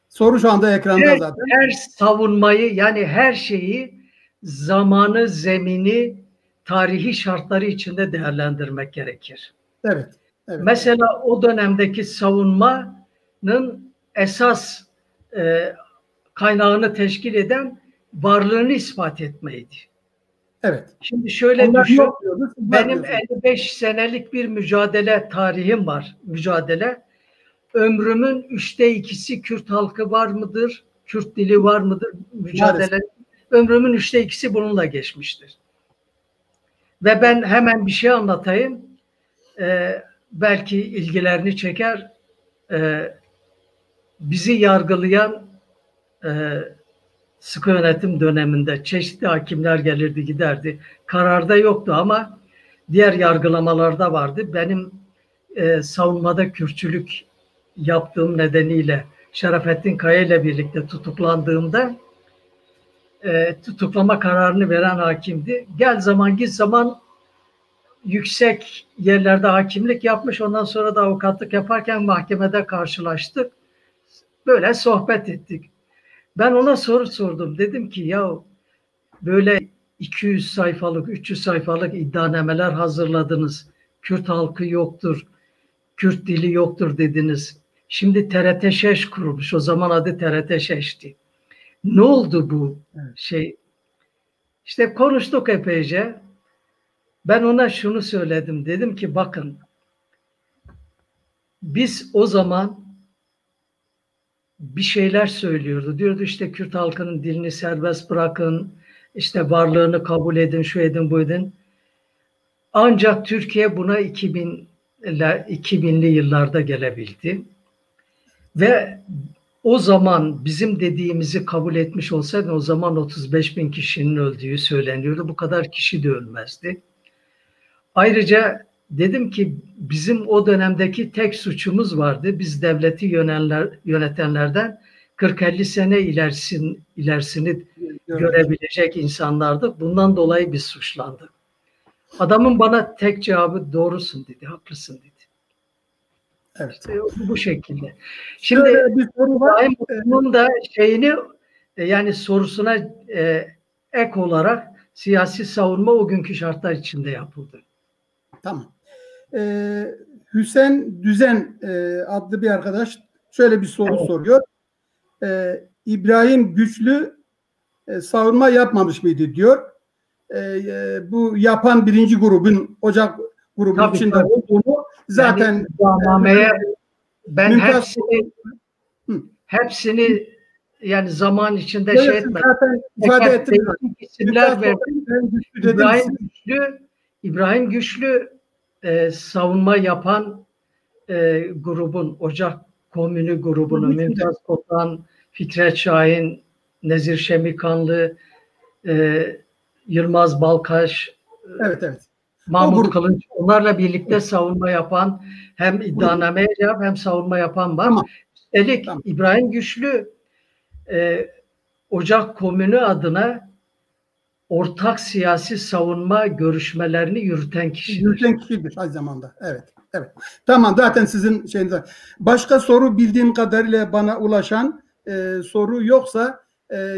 Soru şu anda ekranda zaten.
Her savunmayı, yani her şeyi zamanı, zemini, tarihi şartları içinde değerlendirmek gerekir.
Evet. Evet.
Mesela o dönemdeki savunmanın esas kaynağını teşkil eden varlığını ispat etmeydi.
Evet.
Şimdi şöyle
onlar
düşün,
benim
55 senelik bir mücadele tarihim var. Ömrümün 2/3'ü Kürt halkı var mıdır? Kürt dili var mıdır? Mücadele. Ömrümün 2/3'ü bununla geçmiştir. Ve ben hemen bir şey anlatayım. Belki ilgilerini çeker. Bizi yargılayan sıkı yönetim döneminde çeşitli hakimler gelirdi giderdi. Kararda yoktu ama diğer yargılamalarda vardı. Benim savunmada Kürtçülük yaptığım nedeniyle Şerafettin Kaya ile birlikte tutuklandığımda tutuklama kararını veren hakimdi. Gel zaman git zaman yüksek yerlerde hakimlik yapmış. Ondan sonra da avukatlık yaparken mahkemede karşılaştık. Böyle sohbet ettik. Ben ona soru sordum. Dedim ki ya böyle 200 sayfalık, 300 sayfalık iddianameler hazırladınız. Kürt halkı yoktur, Kürt dili yoktur dediniz. Şimdi TRT Şeş kurulmuş. O zaman adı TRT Şeş'ti. Ne oldu bu şey? İşte konuştuk epeyce. Ben ona şunu söyledim. Dedim ki bakın biz o zaman bir şeyler söylüyordu. Diyordu işte Kürt halkının dilini serbest bırakın, işte varlığını kabul edin, şu edin, bu edin. Ancak Türkiye buna 2000'li yıllarda gelebildi. Ve o zaman bizim dediğimizi kabul etmiş olsaydı o zaman 35.000 kişinin öldüğü söyleniyordu. Bu kadar kişi de ölmezdi. Ayrıca dedim ki bizim o dönemdeki tek suçumuz vardı. Biz devleti yönetenlerden 40-50 sene ilerisini görebilecek insanlardık. Bundan dolayı biz suçlandık. Adamın bana tek cevabı doğrusun dedi, haklısın dedi.
Evet.
İşte bu şekilde. Şimdi bunun da şeyini yani sorusuna ek olarak siyasi savunma o günkü şartlar içinde yapıldı.
Tamam. Hüseyin Düzen adlı bir arkadaş şöyle bir soru soruyor. İbrahim Güçlü savunma yapmamış mıydı diyor. Bu yapan birinci grubun Ocak grubu içinde olduğunu zaten
yani, ben hepsini yani zaman içinde şey etmedim.
Zaten ifade ettim.
İsimler verdim. İbrahim Güçlü savunma yapan grubun, Ocak Komünü grubunun Mümtaz Kotan, Fikret Şahin, Nezir Şemikanlı, Yılmaz Balkaş, Mahmut Kılınç, onlarla birlikte savunma yapan, hem iddianame yap hem savunma yapan var.
Tamam.
Üstelik İbrahim Güçlü Ocak Komünü adına ortak siyasi savunma görüşmelerini yürüten kişidir.
Yürüten kişidir aynı zamanda. Evet. Tamam, zaten sizin şeyinize. Başka soru bildiğim kadarıyla bana ulaşan soru yoksa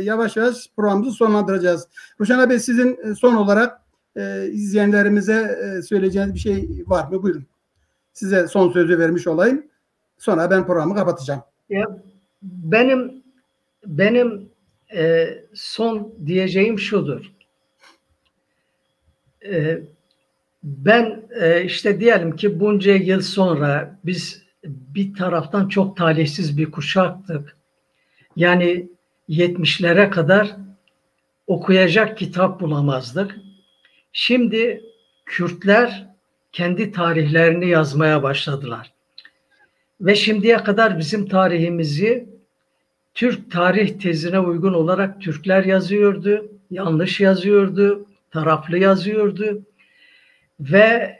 yavaş yavaş programımızı sonlandıracağız. Ruşen Bey, sizin son olarak izleyenlerimize söyleyeceğiniz bir şey var mı? Buyurun. Size son sözü vermiş olayım. Sonra ben programı kapatacağım.
Ya, benim son diyeceğim şudur. Ben işte diyelim ki bunca yıl sonra biz bir taraftan çok talihsiz bir kuşaktık. Yani 70'lere kadar okuyacak kitap bulamazdık. Şimdi Kürtler kendi tarihlerini yazmaya başladılar. Ve şimdiye kadar bizim tarihimizi Türk tarih tezine uygun olarak Türkler yazıyordu, yanlış yazıyordu, taraflı yazıyordu ve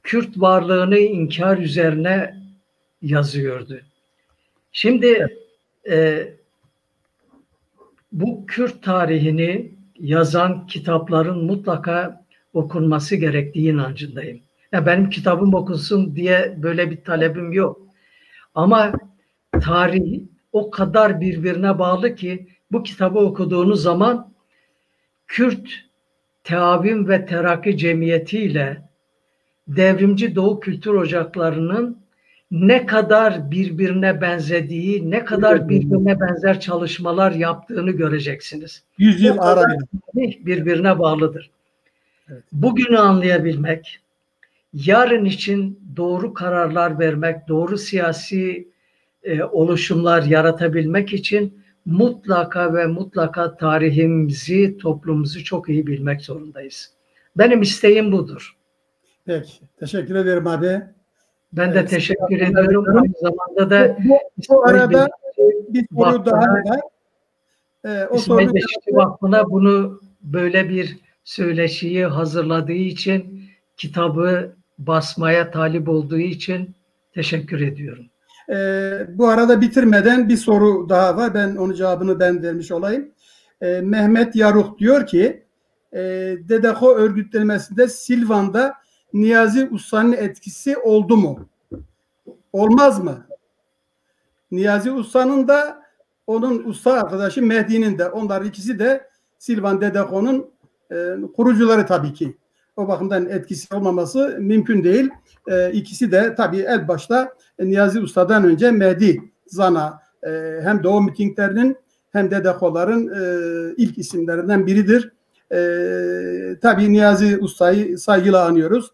Kürt varlığını inkar üzerine yazıyordu. Şimdi bu Kürt tarihini yazan kitapların mutlaka okunması gerektiği inancındayım. Ya benim kitabım okunsun diye böyle bir talebim yok. Ama tarih o kadar birbirine bağlı ki bu kitabı okuduğunuz zaman Kürt Teavim ve Terakki Cemiyeti ile Devrimci Doğu Kültür Ocakları'nın ne kadar birbirine benzediği, ne kadar birbirine benzer çalışmalar yaptığını göreceksiniz.
100 yıl arayla
birbirine bağlıdır. Evet. Bugünü anlayabilmek, yarın için doğru kararlar vermek, doğru siyasi oluşumlar yaratabilmek için mutlaka ve mutlaka tarihimizi, toplumumuzu çok iyi bilmek zorundayız. Benim isteğim budur.
Peki. Teşekkür ederim abi.
Ben de teşekkür ediyorum. Aynı zamanda da
bu arada bir soru daha var.
İsmail Beşikçi Vakfı'na bunu böyle bir söyleşiyi hazırladığı için, kitabı basmaya talip olduğu için teşekkür ediyorum.
Bu arada bitirmeden bir soru daha var. Onun cevabını ben vermiş olayım. Mehmet Yaruk diyor ki DDH örgütlenmesinde Silvan'da Niyazi Usta'nın etkisi oldu mu? Olmaz mı? Niyazi Usta'nın da onun usta arkadaşı Mehdi'nin de, onlar ikisi de Silvan DDH'nın kurucuları tabii ki. O bakımdan etkisi olmaması mümkün değil. İkisi de tabii el başta Niyazi Usta'dan önce Mehdi Zana hem Doğu mitinglerinin hem de DDH'ların ilk isimlerinden biridir. Tabii Niyazi Usta'yı saygıyla anıyoruz.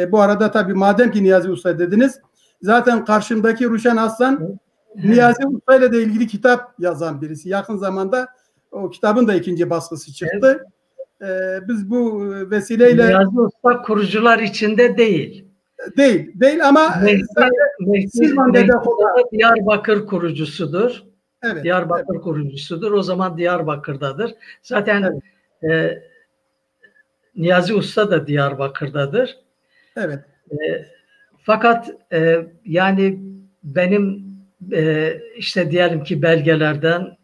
Bu arada tabii madem ki Niyazi Usta dediniz, zaten karşımdaki Ruşen Aslan Niyazi Usta ile de ilgili kitap yazan birisi. Yakın zamanda o kitabın da 2. baskısı çıktı. Biz bu vesileyle
Niyazi Usta kurucular içinde değil.
Değil ama
Mehdi Diyarbakır kurucusudur.
Evet,
Diyarbakır kurucusudur. O zaman Diyarbakır'dadır. Zaten Niyazi Usta da Diyarbakır'dadır.
Evet.
Fakat yani benim işte diyelim ki belgelerden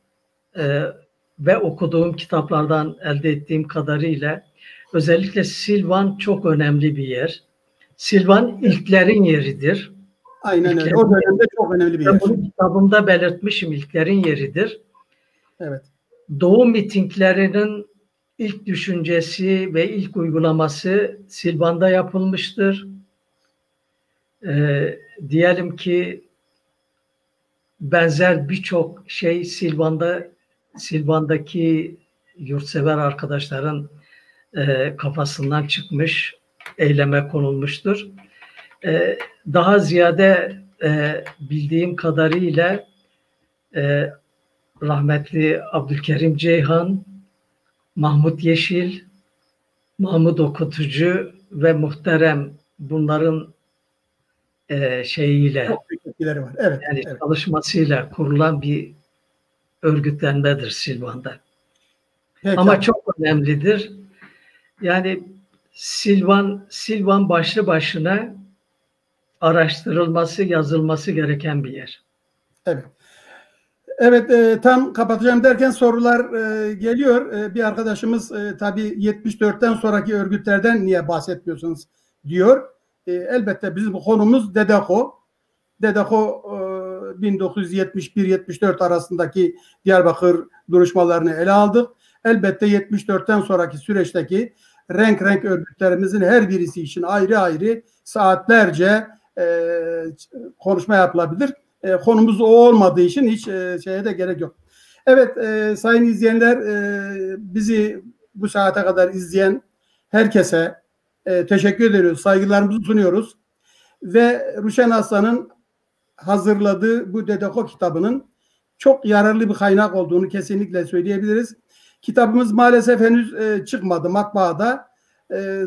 ve okuduğum kitaplardan elde ettiğim kadarıyla özellikle Silvan çok önemli bir yer. Silvan ilklerin yeridir.
Aynen öyle. O dönemde çok önemli bir yer.
Ben bunu kitabımda belirtmişim, ilklerin yeridir.
Evet.
Doğu mitinglerinin ilk düşüncesi ve ilk uygulaması Silvan'da yapılmıştır. Diyelim ki benzer birçok şey Silvan'daki yurtsever arkadaşların kafasından çıkmış, eyleme konulmuştur. Daha ziyade bildiğim kadarıyla rahmetli Abdülkerim Ceyhan, Mahmut Yeşil, Mahmut Okutucu ve muhterem bunların şeyiyle,
çok büyük etkileri var. Evet,
yani
evet.
çalışmasıyla kurulan bir örgütlenmedir Silvan'da.
Peki.
Ama çok önemlidir. Yani Silvan başlı başına araştırılması, yazılması gereken bir yer.
Evet. Evet, tam kapatacağım derken sorular geliyor. Bir arkadaşımız tabii 74'ten sonraki örgütlerden niye bahsetmiyorsunuz diyor. Elbette bizim konumuz DEDEKO. DEDEKO 1971-74 arasındaki Diyarbakır duruşmalarını ele aldık. Elbette 74'ten sonraki süreçteki renk örgütlerimizin her birisi için ayrı ayrı saatlerce konuşma yapılabilir. Konumuz o olmadığı için hiç şeye de gerek yok. Evet, sayın izleyenler, bizi bu saate kadar izleyen herkese teşekkür ediyoruz, saygılarımızı sunuyoruz. Ve Ruşen Aslan'ın hazırladığı bu DEDEKO kitabının çok yararlı bir kaynak olduğunu kesinlikle söyleyebiliriz. Kitabımız maalesef henüz çıkmadı matbaada.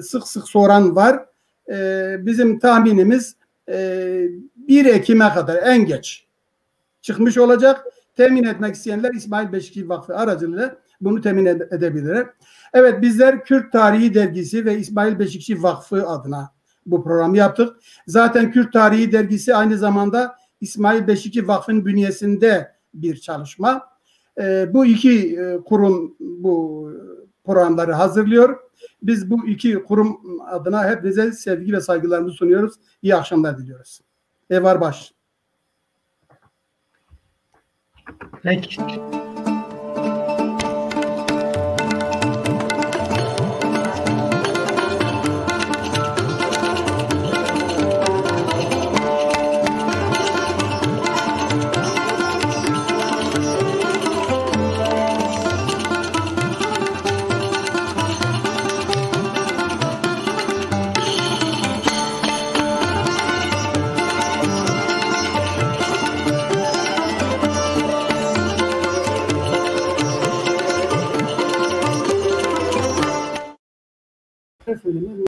Sık sık soran var. Bizim tahminimiz 1 Ekim'e kadar en geç çıkmış olacak. Temin etmek isteyenler İsmail Beşikçi Vakfı aracılığıyla bunu temin edebilirler. Evet, bizler Kürt Tarihi Dergisi ve İsmail Beşikçi Vakfı adına bu programı yaptık. Zaten Kürt Tarihi Dergisi aynı zamanda İsmail Beşikçi Vakfı'nın bünyesinde bir çalışma. Bu iki kurum bu programları hazırlıyor. Biz bu iki kurum adına hepinize sevgi ve saygılarımızı sunuyoruz. İyi akşamlar diliyoruz. Evar baş.
Peki.